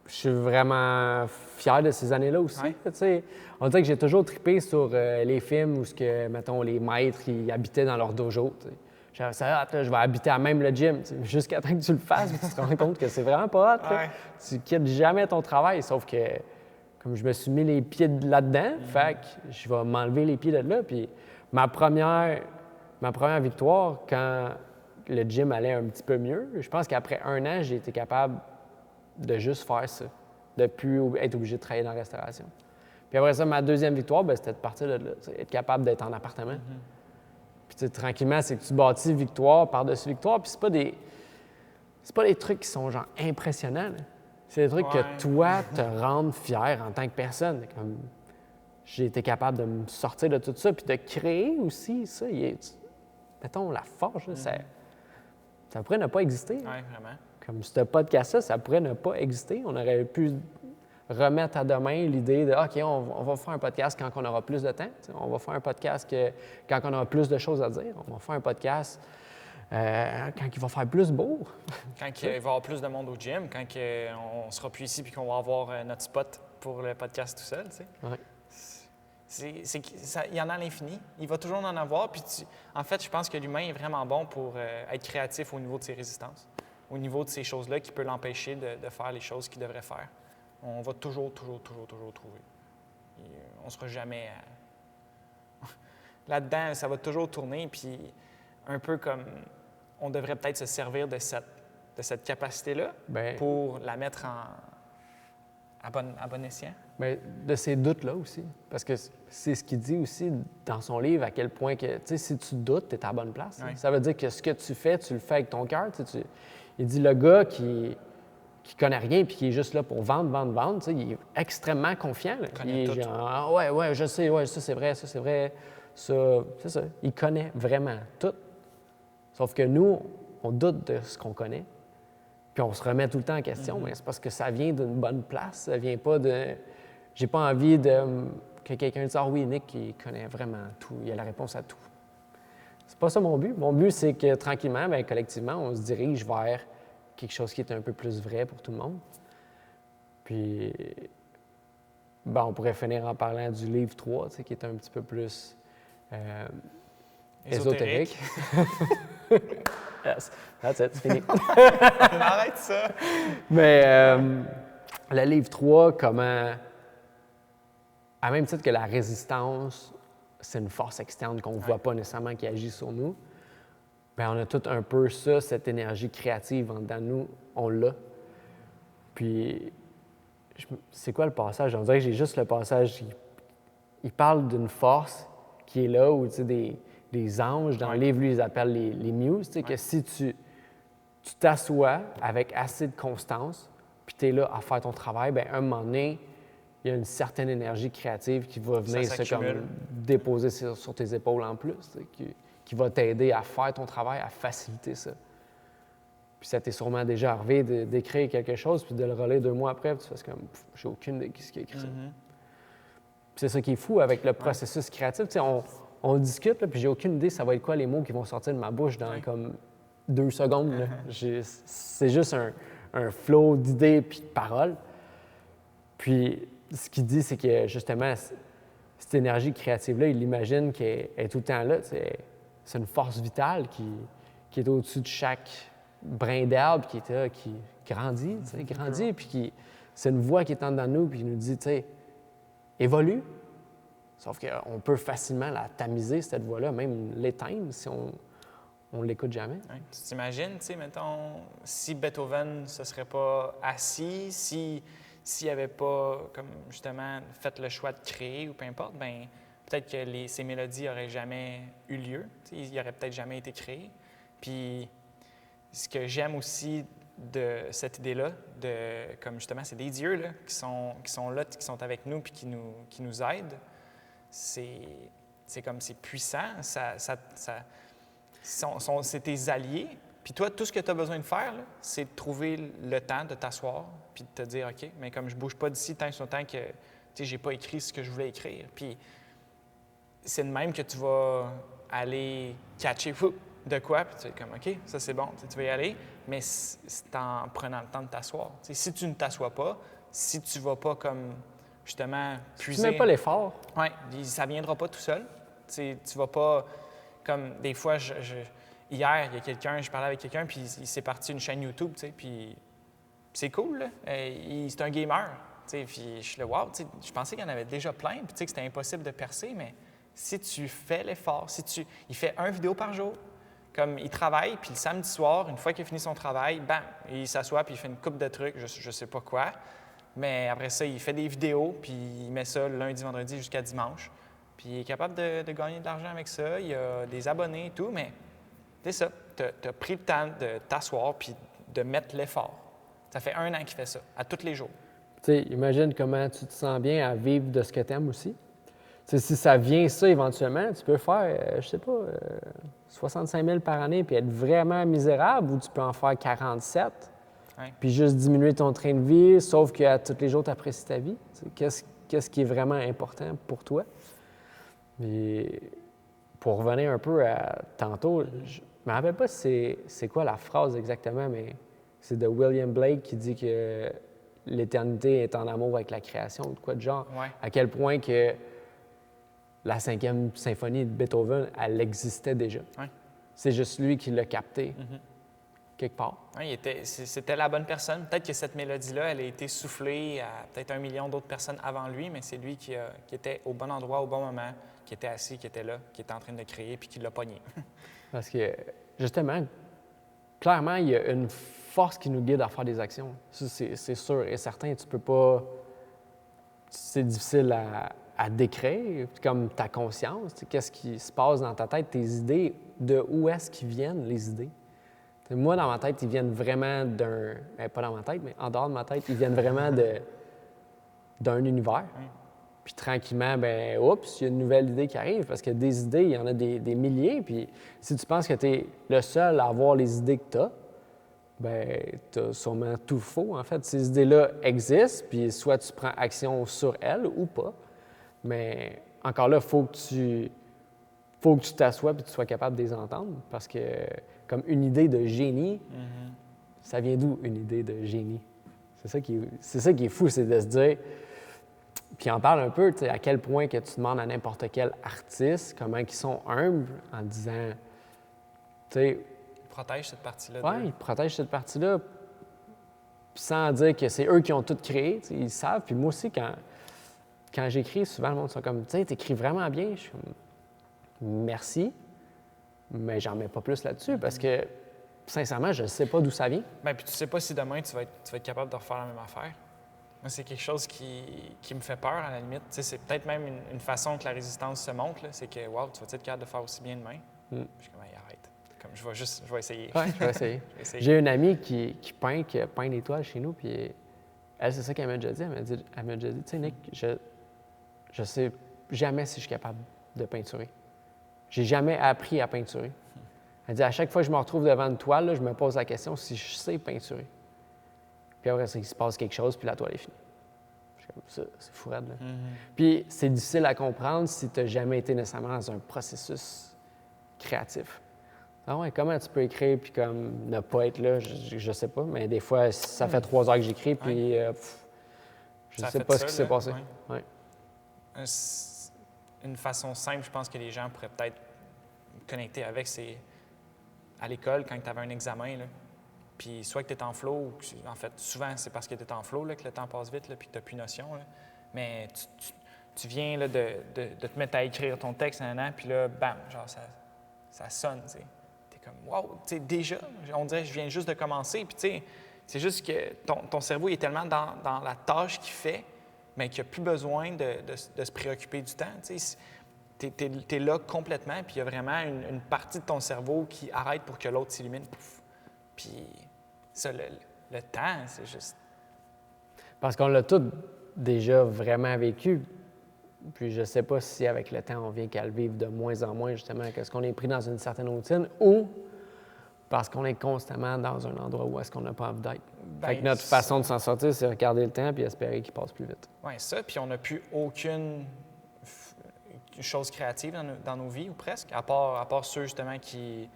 suis vraiment fier de ces années-là aussi. Ouais. On dirait que j'ai toujours trippé sur les films où, mettons, les maîtres ils habitaient dans leur dojo. T'sais. ça hot, là, je vais habiter à même le gym. Jusqu'à temps que tu le fasses, puis tu te rends compte que c'est vraiment pas hot. Là. Tu quittes jamais ton travail, sauf que comme je me suis mis les pieds là-dedans, fait que je vais m'enlever les pieds de là. Puis ma première victoire, quand le gym allait un petit peu mieux, je pense qu'après 1 an, j'ai été capable de juste faire ça, de ne plus être obligé de travailler dans la restauration. Puis après ça, ma deuxième victoire, c'était de partir de là, être capable d'être en appartement. Puis tranquillement, c'est que tu bâtis victoire par-dessus victoire, puis c'est pas des trucs qui sont genre impressionnants. Là. C'est des trucs que toi te rendent fier en tant que personne. Comme j'ai été capable de me sortir de tout ça, puis de créer aussi ça. Mettons, la forge, là, ça pourrait ne pas exister. Oui, vraiment. Comme ce podcast-là, ça pourrait ne pas exister. On aurait pu remettre à demain l'idée de OK, on va faire un podcast quand on aura plus de temps. On va faire un podcast quand on aura plus de choses à dire. On va faire un podcast quand il va faire plus beau. Quand il va y avoir plus de monde au gym, quand on sera plus ici puis qu'on va avoir notre spot pour le podcast tout seul, tu sais. Ouais. Il y en a à l'infini. Il va toujours en avoir. Puis en fait, je pense que l'humain est vraiment bon pour être créatif au niveau de ses résistances, au niveau de ces choses-là qui peut l'empêcher de faire les choses qu'il devrait faire. On va toujours trouver. On ne sera jamais... Là-dedans, ça va toujours tourner. Puis un peu comme... On devrait peut-être se servir de cette capacité-là pour la mettre à bon escient. Bien, de ces doutes-là aussi. Parce que c'est ce qu'il dit aussi dans son livre, à quel point que, tu sais, si tu doutes, tu es à la bonne place. Oui. Ça veut dire que ce que tu fais, tu le fais avec ton cœur. Il dit, le gars qui connaît rien puis qui est juste là pour vendre, tu sais, il est extrêmement confiant. Là. Il est genre, ouais, je sais, ça c'est vrai, ça, c'est ça. Il connaît vraiment tout. Sauf que nous, on doute de ce qu'on connaît. Puis on se remet tout le temps en question, mais c'est parce que ça vient d'une bonne place. Ça vient pas de... J'ai pas envie que quelqu'un dise « Ah oui, Nick, il connaît vraiment tout. Il a la réponse à tout. » C'est pas ça mon but. Mon but, c'est que tranquillement, bien, collectivement, on se dirige vers quelque chose qui est un peu plus vrai pour tout le monde. Puis, on pourrait finir en parlant du livre 3, tu sais, qui est un petit peu plus ésotérique. Yes, that's it, c'est fini. Arrête ça! Mais le livre 3, comment, à même titre que la résistance, c'est une force externe qu'on ne voit pas nécessairement qui agit sur nous, bien, on a tout un peu ça, cette énergie créative en dedans de nous, on l'a. Puis, c'est quoi le passage? On dirait que j'ai juste le passage, il parle d'une force qui est là, où tu sais, des anges, dans le livre, lui, ils appellent les muses, tu sais, que si tu t'assois avec assez de constance, puis tu es là à faire ton travail, bien, à un moment donné, il y a une certaine énergie créative qui va venir comme déposer sur tes épaules en plus, tu sais, qui va t'aider à faire ton travail, à faciliter ça. Puis ça t'est sûrement déjà arrivé d'écrire quelque chose, puis de le relire 2 mois après, puis tu fais comme, j'ai aucune idée de qui a écrit ça. Puis c'est ça qui est fou avec le processus créatif, tu sais, on discute, là, puis j'ai aucune idée ça va être quoi les mots qui vont sortir de ma bouche dans comme 2 secondes. Là. C'est juste un flow d'idées puis de paroles. Puis ce qu'il dit, c'est que justement, cette énergie créative-là, il imagine qu'elle est tout le temps là. C'est une force vitale qui est au-dessus de chaque brin d'herbe qui est là, qui grandit, puis c'est une voix qui est en dedans de nous, puis qui nous dit, tu sais, évolue. Sauf qu'on peut facilement la tamiser, cette voix-là, même l'éteindre si on ne l'écoute jamais. Ouais. Tu t'imagines, tu sais, mettons, si Beethoven ne se serait pas assis, s'il n'avait pas, comme justement, fait le choix de créer ou peu importe, bien, peut-être que ces mélodies n'auraient jamais eu lieu. Tu sais, ils n'auraient peut-être jamais été créés. Puis, ce que j'aime aussi de cette idée-là, comme justement, c'est des dieux là, qui sont là, qui sont avec nous puis qui nous aident. C'est comme, c'est puissant, c'est tes alliés. Puis toi, tout ce que tu as besoin de faire, là, c'est de trouver le temps de t'asseoir puis de te dire, OK, mais comme je bouge pas d'ici tant que j'ai pas écrit ce que je voulais écrire. Puis c'est de même que tu vas aller catcher de quoi, puis tu es comme, OK, ça c'est bon, tu vas y aller, mais c'est en prenant le temps de t'asseoir. Si tu ne t'assois pas, si tu vas pas comme... justement, puiser... Tu mets pas l'effort. Oui, ça ne viendra pas tout seul. Tu vas pas... Comme des fois, hier, il y a quelqu'un, je parlais avec quelqu'un, puis il s'est parti une chaîne YouTube, tu sais, puis c'est cool, là. C'est un gamer, tu sais, puis je suis là, wow, tu sais, je pensais qu'il y en avait déjà plein, puis tu sais que c'était impossible de percer, mais si tu fais l'effort, il fait une vidéo par jour, comme il travaille, puis le samedi soir, une fois qu'il a fini son travail, bam, il s'assoit, puis il fait une coupe de trucs, je sais pas quoi, mais après ça, il fait des vidéos, puis il met ça lundi, vendredi jusqu'à dimanche, puis il est capable de gagner de l'argent avec ça, il a des abonnés et tout, mais c'est ça, tu as pris le temps de t'asseoir, puis de mettre l'effort. Ça fait 1 an qu'il fait ça, à tous les jours. Tu sais, imagine comment tu te sens bien à vivre de ce que tu aimes aussi. Tu sais, si ça vient ça éventuellement, tu peux faire, je sais pas, 65 000 par année puis être vraiment misérable, ou tu peux en faire 47, puis juste diminuer ton train de vie, sauf qu'à tous les jours, tu apprécies ta vie. Tu sais, qu'est-ce qui est vraiment important pour toi? Et pour revenir un peu à tantôt, je me rappelle pas si c'est quoi la phrase exactement, mais c'est de William Blake qui dit que l'éternité est en amour avec la création, ou de quoi de genre. Ouais. À quel point que la 5e symphonie de Beethoven, elle existait déjà. Ouais. C'est juste lui qui l'a capté quelque part. Ouais, c'était la bonne personne. Peut-être que cette mélodie-là, elle a été soufflée à peut-être 1 million d'autres personnes avant lui, mais c'est lui qui était au bon endroit, au bon moment, qui était assis, qui était là, qui était en train de créer, puis qui l'a pogné. Parce que, justement, clairement, il y a une force qui nous guide à faire des actions. Ça, c'est sûr et certain. Tu peux pas... C'est difficile à décrire, comme ta conscience. Qu'est-ce qui se passe dans ta tête, tes idées, de où est-ce qu'ils viennent, les idées? T'sais, moi, dans ma tête, ils viennent vraiment d'un... pas dans ma tête, mais en dehors de ma tête, ils viennent vraiment d'un univers. Puis tranquillement, ben oups, il y a une nouvelle idée qui arrive, parce que des idées, il y en a des milliers, puis si tu penses que tu es le seul à avoir les idées que tu as, bien, tu as sûrement tout faux, en fait. Ces idées-là existent, puis soit tu prends action sur elles ou pas, mais encore là, il faut que tu t'assoies et que tu sois capable de les entendre, parce que comme une idée de génie, ça vient d'où, une idée de génie? C'est ça qui est fou, c'est de se dire... Puis on parle un peu, tu sais, à quel point que tu demandes à n'importe quel artiste comment ils sont humbles en disant, tu sais... Ils protègent cette partie-là. Oui, ils protègent cette partie-là sans dire que c'est eux qui ont tout créé, tu sais, ils savent. Puis moi aussi, quand j'écris, souvent le monde sont comme, tu sais, t'écris vraiment bien. Je suis comme, merci, mais j'en mets pas plus là-dessus parce que, sincèrement, je ne sais pas d'où ça vient. Bien, puis tu sais pas si demain tu vas être capable de refaire la même affaire. Moi, c'est quelque chose qui me fait peur, à la limite. Tu sais, c'est peut-être même une façon que la résistance se montre, là, c'est que, wow, tu vas être capable de faire aussi bien demain? Je suis comme, hey, arrête. Comme, je vais essayer. Oui, je vais essayer. J'ai une amie qui peint des toiles chez nous, puis elle, c'est ça qu'elle m'a déjà dit. Elle m'a déjà dit, tu sais, Nick, je sais jamais si je suis capable de peinturer. J'ai jamais appris à peinturer. Elle dit, à chaque fois que je me retrouve devant une toile, là, je me pose la question si je sais peinturer. Puis après, il se passe quelque chose, puis la toile est finie. Je suis comme, ça, c'est fou raide, là. Puis c'est difficile à comprendre si tu n'as jamais été nécessairement dans un processus créatif. Ah ouais, comment tu peux écrire puis comme ne pas être là, je sais pas, mais des fois, ça fait 3 heures que j'écris, puis je ne sais pas ce qui s'est passé. Ouais. Une façon simple, je pense que les gens pourraient peut-être connecter avec, c'est à l'école, quand tu avais un examen, là, puis soit que tu es en flow, ou en fait, souvent, c'est parce que tu es en flow là, que le temps passe vite, là, puis que tu n'as plus notion. Là. Mais tu viens là, de te mettre à écrire ton texte, puis là, bam, genre, ça sonne, tu sais. Tu es comme, wow, tu sais, déjà, on dirait que je viens juste de commencer, puis tu sais, c'est juste que ton cerveau est tellement dans la tâche qu'il fait, mais qu'il n'a plus besoin de se préoccuper du temps, tu sais. Tu es là complètement, puis il y a vraiment une partie de ton cerveau qui arrête pour que l'autre s'illumine. Puis ça, le temps, c'est juste... Parce qu'on l'a tous déjà vraiment vécu. Puis je sais pas si avec le temps, on vient qu'à le vivre de moins en moins, justement, qu'est-ce qu'on est pris dans une certaine routine, ou parce qu'on est constamment dans un endroit où est-ce qu'on n'a pas envie d'être. Fait que notre façon de s'en sortir, c'est regarder le temps puis espérer qu'il passe plus vite. Oui, ça, puis on n'a plus aucune chose créative dans nos vies, ou presque, à part ceux, justement, qui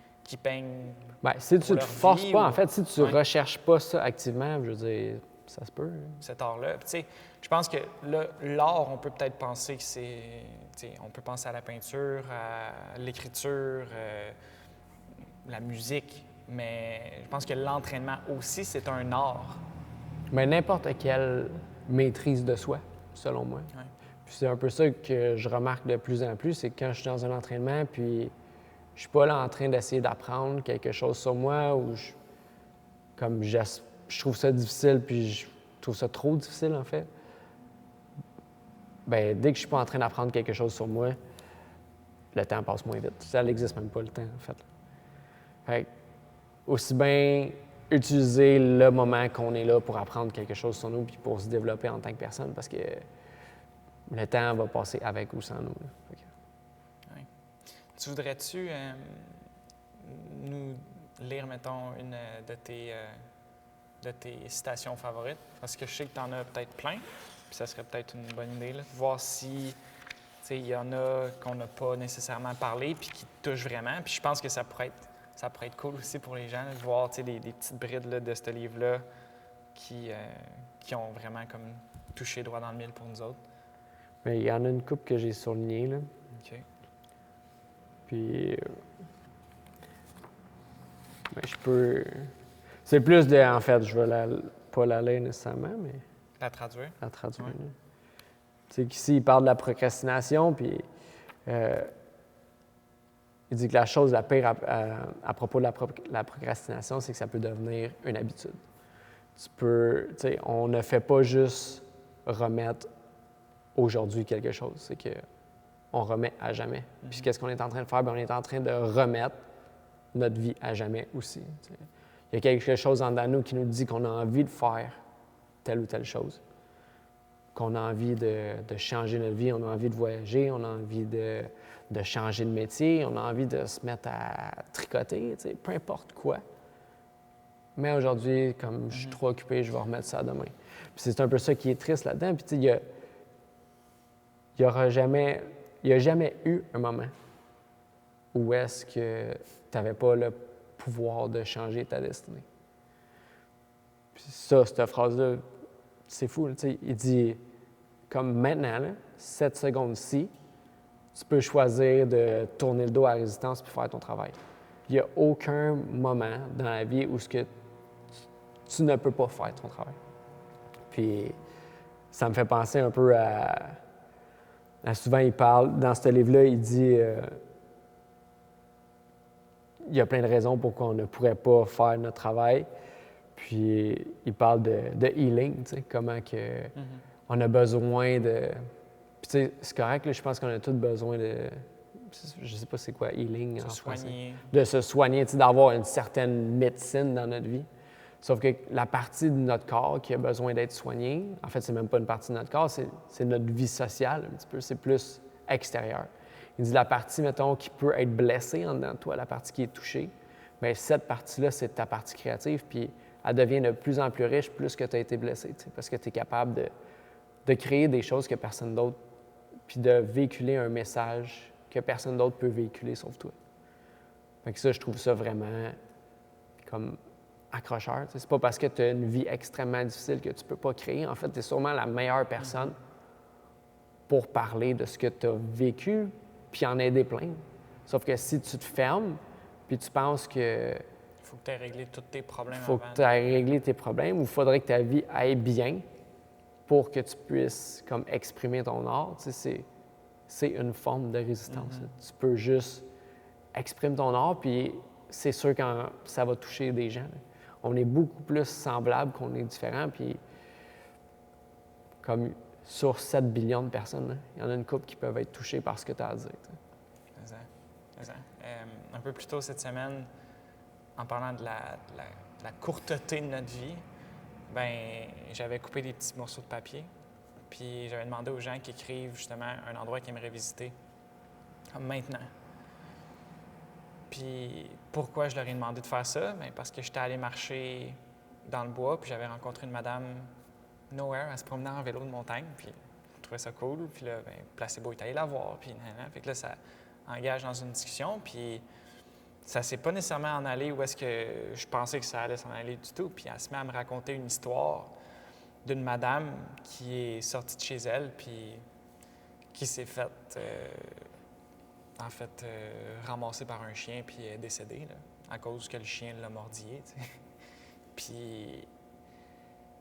peignent. Bien, si tu ne te forces pas, en fait, si tu ne recherches pas ça activement, je veux dire, ça se peut. Cet art-là. Puis, tu sais, je pense que l'art, on peut peut-être penser que c'est... On peut penser à la peinture, à l'écriture, la musique, mais je pense que l'entraînement aussi, c'est un art. Mais n'importe quelle maîtrise de soi, selon moi. Ouais. Puis c'est un peu ça que je remarque de plus en plus, c'est que quand je suis dans un entraînement, puis je suis pas là en train d'essayer d'apprendre quelque chose sur moi ou je trouve ça difficile, puis je trouve ça trop difficile, en fait. Bien, dès que je suis pas en train d'apprendre quelque chose sur moi, le temps passe moins vite. Ça n'existe même pas, le temps, en fait. Fait que, aussi bien utiliser le moment qu'on est là pour apprendre quelque chose sur nous puis pour se développer en tant que personne, parce que le temps va passer avec ou sans nous. Ouais. Tu voudrais-tu nous lire, mettons, une de tes citations favorites? Parce que je sais que tu en as peut-être plein, puis ça serait peut-être une bonne idée, là, de voir si il y en a qu'on n'a pas nécessairement parlé puis qui te touchent vraiment. Puis je pense que ça pourrait être cool aussi pour les gens de voir des petites brides là, de ce livre-là qui ont vraiment comme touché droit dans le mille pour nous autres. Mais il y en a une couple que j'ai surlignée, là. OK. Puis, je peux... C'est plus de... En fait, je vais pas la lire nécessairement, mais... La traduire? La traduire. Ouais. Tu sais, qu'ici, il parle de la procrastination, puis il dit que la chose la pire à propos de la procrastination, c'est que ça peut devenir une habitude. On ne fait pas juste remettre aujourd'hui quelque chose, c'est qu'on remet à jamais. Mm-hmm. Puis qu'est-ce qu'on est en train de faire? Bien, on est en train de remettre notre vie à jamais aussi. T'sais. Il y a quelque chose en nous qui nous dit qu'on a envie de faire telle ou telle chose, qu'on a envie de changer notre vie, on a envie de voyager, on a envie de changer de métier, on a envie de se mettre à tricoter, peu importe quoi. Mais aujourd'hui, comme je suis trop occupé, je vais remettre ça demain. Puis c'est un peu ça qui est triste là-dedans. Puis il n'y a jamais eu un moment où est-ce que tu n'avais pas le pouvoir de changer ta destinée. Puis ça, cette phrase-là, c'est fou. Il dit, comme maintenant, là, 7 secondes-ci, tu peux choisir de tourner le dos à la résistance puis faire ton travail. Il n'y a aucun moment dans la vie où tu ne peux pas faire ton travail. Puis ça me fait penser un peu à souvent, il parle, dans ce livre-là, il dit il y a plein de raisons pourquoi on ne pourrait pas faire notre travail. Puis il parle de healing, tu sais, comment que on a besoin de... Puis tu sais, c'est correct, là, je pense qu'on a tous besoin de... Je sais pas c'est quoi healing en français. De se soigner, tu sais, d'avoir une certaine médecine dans notre vie. Sauf que la partie de notre corps qui a besoin d'être soignée, en fait, c'est même pas une partie de notre corps, c'est notre vie sociale un petit peu, c'est plus extérieur. Il dit la partie, mettons, qui peut être blessée en dedans de toi, la partie qui est touchée, bien, cette partie-là, c'est ta partie créative, puis elle devient de plus en plus riche plus que tu as été blessé, parce que tu es capable de créer des choses que personne d'autre, puis de véhiculer un message que personne d'autre peut véhiculer sauf toi. Fait que ça, je trouve ça vraiment comme accrocheur. C'est pas parce que tu as une vie extrêmement difficile que tu peux pas créer. En fait, tu es sûrement la meilleure personne pour parler de ce que tu as vécu, puis en aider plein. Sauf que si tu te fermes, puis tu penses que... Il faut que tu aies réglé tous tes problèmes avant. Il faut que tu aies réglé tes problèmes, ou il faudrait que ta vie aille bien pour que tu puisses comme exprimer ton art. Tu sais, c'est une forme de résistance. Tu peux juste exprimer ton art, puis c'est sûr que ça va toucher des gens. Là. On est beaucoup plus semblables qu'on est différents, puis comme sur 7 billions de personnes, là, il y en a une couple qui peuvent être touchées par ce que tu as à dire. Un peu plus tôt cette semaine, en parlant de la courteté de notre vie, ben j'avais coupé des petits morceaux de papier, puis j'avais demandé aux gens qui écrivent justement un endroit qu'ils aimeraient visiter, comme maintenant. Puis pourquoi je leur ai demandé de faire ça? Bien, parce que j'étais allé marcher dans le bois, puis j'avais rencontré une madame nowhere, elle se promenait en vélo de montagne, puis je trouvais ça cool. Puis là, bien, Placebo est allé la voir, puis fait que là, ça engage dans une discussion, puis ça s'est pas nécessairement en allé où est-ce que je pensais que ça allait s'en aller du tout. Puis elle se met à me raconter une histoire d'une madame qui est sortie de chez elle, puis qui s'est faite... ramassée par un chien puis est décédée. Là. à cause que le chien l'a mordillé, tu sais. Puis,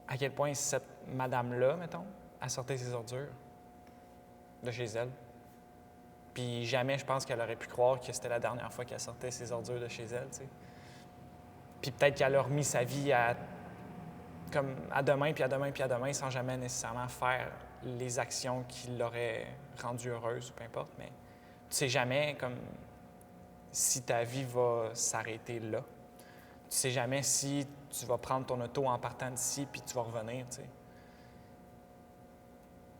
à quel point cette madame-là, mettons, a sorti ses ordures de chez elle. Puis jamais, je pense qu'elle aurait pu croire que c'était la dernière fois qu'elle sortait ses ordures de chez elle, tu sais. Puis peut-être qu'elle a remis sa vie comme à demain, puis à demain, puis à demain, sans jamais nécessairement faire les actions qui l'auraient rendue heureuse, ou peu importe. Mais tu sais jamais comme si ta vie va s'arrêter là. Tu sais jamais si tu vas prendre ton auto en partant d'ici, puis tu vas revenir, tu sais.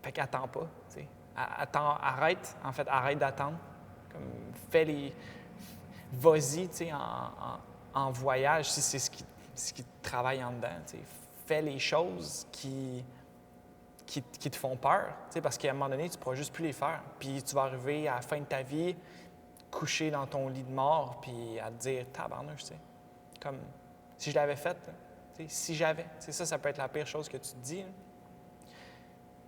Fait qu'attends pas, tu sais. Arrête d'attendre. Comme, vas-y, tu sais, en voyage, si c'est ce qui te travaille en dedans, tu sais. Fais les choses qui te font peur, tu sais, parce qu'à un moment donné, tu ne pourras juste plus les faire. Puis tu vas arriver à la fin de ta vie, couché dans ton lit de mort, puis à te dire « tabarnouche », tu sais. Comme, si je l'avais fait, là, tu sais, si j'avais. Tu sais, ça peut être la pire chose que tu te dis.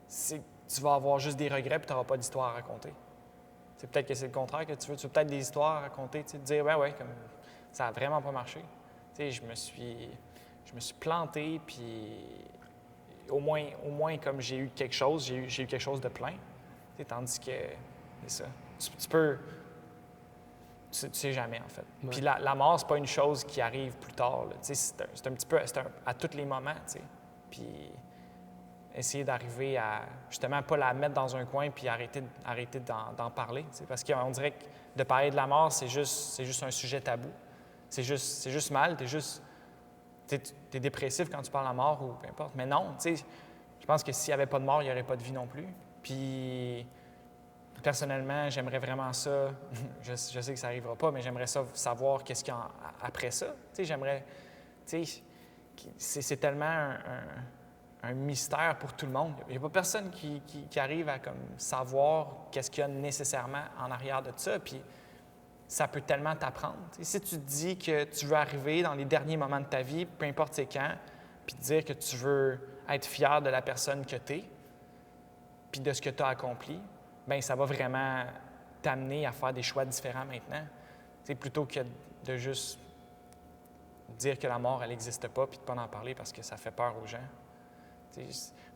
C'est tu vas avoir juste des regrets, puis tu n'auras pas d'histoire à raconter. C'est peut-être que c'est le contraire que tu veux. Tu veux peut-être des histoires à raconter, tu sais, te dire « ouais, comme ça n'a vraiment pas marché. » Tu sais, je me suis planté, puis au moins comme j'ai eu quelque chose, j'ai eu quelque chose de plein. Tu sais, tandis que, c'est ça. Tu sais jamais, en fait. Ouais. Puis la mort, c'est pas une chose qui arrive plus tard. Là. Tu sais, c'est un petit peu à tous les moments, tu sais. Puis essayer d'arriver à, justement, pas la mettre dans un coin puis arrêter d'en parler. Tu sais, parce qu'on dirait que de parler de la mort, c'est juste un sujet tabou. C'est juste mal, t'es dépressif quand tu parles de la mort ou peu importe. Mais non, tu sais, je pense que s'il n'y avait pas de mort, il n'y aurait pas de vie non plus. Puis, personnellement, j'aimerais vraiment ça. Je sais que ça n'arrivera pas, mais j'aimerais ça savoir qu'est-ce qu'il y a après ça. Tu sais, c'est tellement un mystère pour tout le monde. Il n'y a pas personne qui arrive à comme, savoir qu'est-ce qu'il y a nécessairement en arrière de ça. Puis, ça peut tellement t'apprendre. Et si tu te dis que tu veux arriver dans les derniers moments de ta vie, peu importe c'est quand, puis te dire que tu veux être fier de la personne que tu es, puis de ce que tu as accompli, bien, ça va vraiment t'amener à faire des choix différents maintenant. T'sais, plutôt que de juste dire que la mort, elle n'existe pas, puis de ne pas en parler parce que ça fait peur aux gens. Il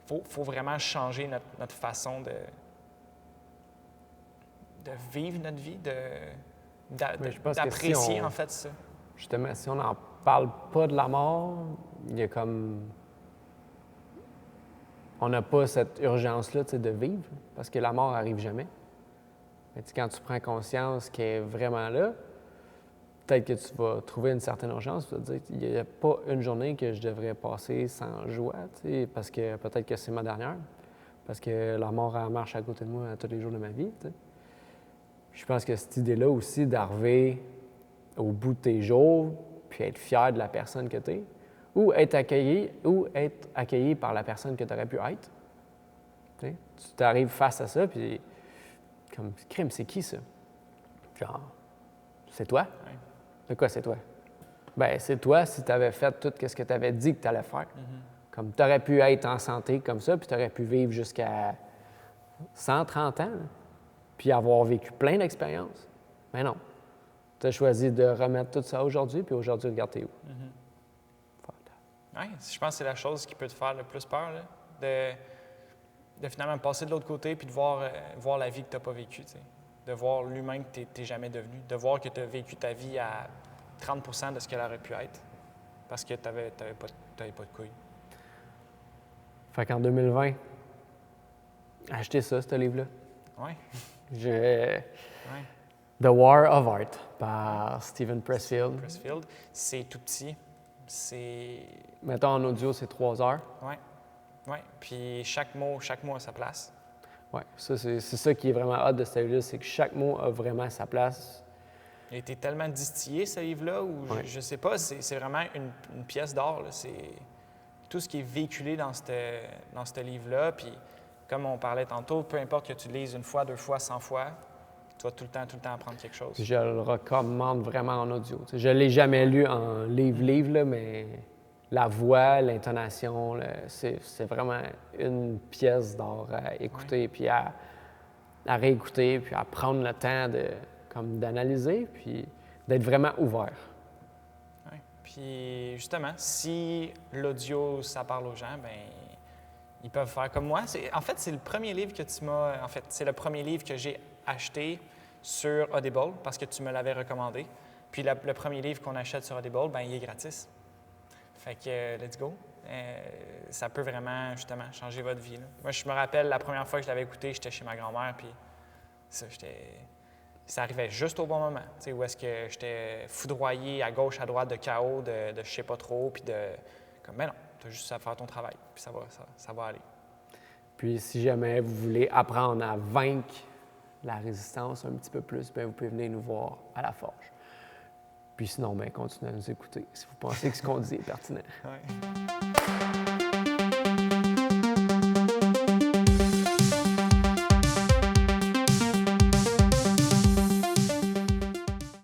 faut vraiment changer notre façon de vivre notre vie, d'apprécier, si en fait, ça. Justement, si on n'en parle pas de la mort, il y a comme... On n'a pas cette urgence-là de vivre, parce que la mort n'arrive jamais. Mais quand tu prends conscience qu'elle est vraiment là, peut-être que tu vas trouver une certaine urgence. Tu vas te dire qu'il n'y a pas une journée que je devrais passer sans joie, parce que peut-être que c'est ma dernière, parce que la mort, elle marche à côté de moi tous les jours de ma vie. T'sais. Je pense que cette idée-là aussi d'arriver au bout de tes jours, puis être fier de la personne que tu es, ou être accueilli par la personne que tu aurais pu être. T'sais. Tu t'arrives face à ça, puis comme, crime, c'est qui ça? Genre, c'est toi? Oui. De quoi c'est toi? Bien, c'est toi si tu avais fait tout ce que tu avais dit que tu allais faire. Mm-hmm. Comme tu aurais pu être en santé comme ça, puis tu aurais pu vivre jusqu'à 130 ans, là, puis avoir vécu plein d'expériences. Mais non. Tu as choisi de remettre tout ça aujourd'hui, puis aujourd'hui, regarde t'es où. Mm-hmm. Oui, je pense que c'est la chose qui peut te faire le plus peur, là, de finalement passer de l'autre côté puis de voir la vie que tu n'as pas vécue, t'sais. De voir l'humain que tu n'es jamais devenu, de voir que tu as vécu ta vie à 30 % de ce qu'elle aurait pu être parce que tu n'avais pas de couilles. Fait qu'en 2020, achetez ça, ce livre-là. Oui. The War of Art par Steven Pressfield. C'est tout petit. Mettons en audio, c'est 3 heures. Oui. Puis chaque mot a sa place. Oui, c'est ça qui est vraiment hot de ce livre-là, c'est que chaque mot a vraiment sa place. Il a été tellement distillé, ce livre-là, ou je sais pas, c'est vraiment une pièce d'art. Là. C'est tout ce qui est véhiculé dans ce livre-là. Puis comme on parlait tantôt, peu importe que tu le lises 1 fois, 2 fois, 100 fois, tu vas tout le temps apprendre quelque chose. Je le recommande vraiment en audio. T'sais, je ne l'ai jamais lu en livre, là, mais la voix, l'intonation, c'est vraiment une pièce d'art à écouter, puis à réécouter, puis à prendre le temps d'analyser, puis d'être vraiment ouvert. Puis justement, si l'audio, ça parle aux gens, ben ils peuvent faire comme moi. En fait, c'est le premier livre que tu m'as... En fait, c'est le premier livre que j'ai acheté sur Audible parce que tu me l'avais recommandé. Puis le premier livre qu'on achète sur Audible, ben il est gratis. Fait que, let's go. Ça peut vraiment, justement, changer votre vie. Là. Moi, je me rappelle, la première fois que je l'avais écouté, j'étais chez ma grand-mère, puis ça arrivait juste au bon moment, tu sais, où est-ce que j'étais foudroyé à gauche, à droite de chaos, de je sais pas trop, puis de... Comme, ben non, tu as juste à faire ton travail, puis ça va aller. Puis si jamais vous voulez apprendre à vaincre la résistance un petit peu plus, bien, vous pouvez venir nous voir à la forge. Puis sinon, bien, continuez à nous écouter si vous pensez que ce qu'on dit est pertinent. Ouais.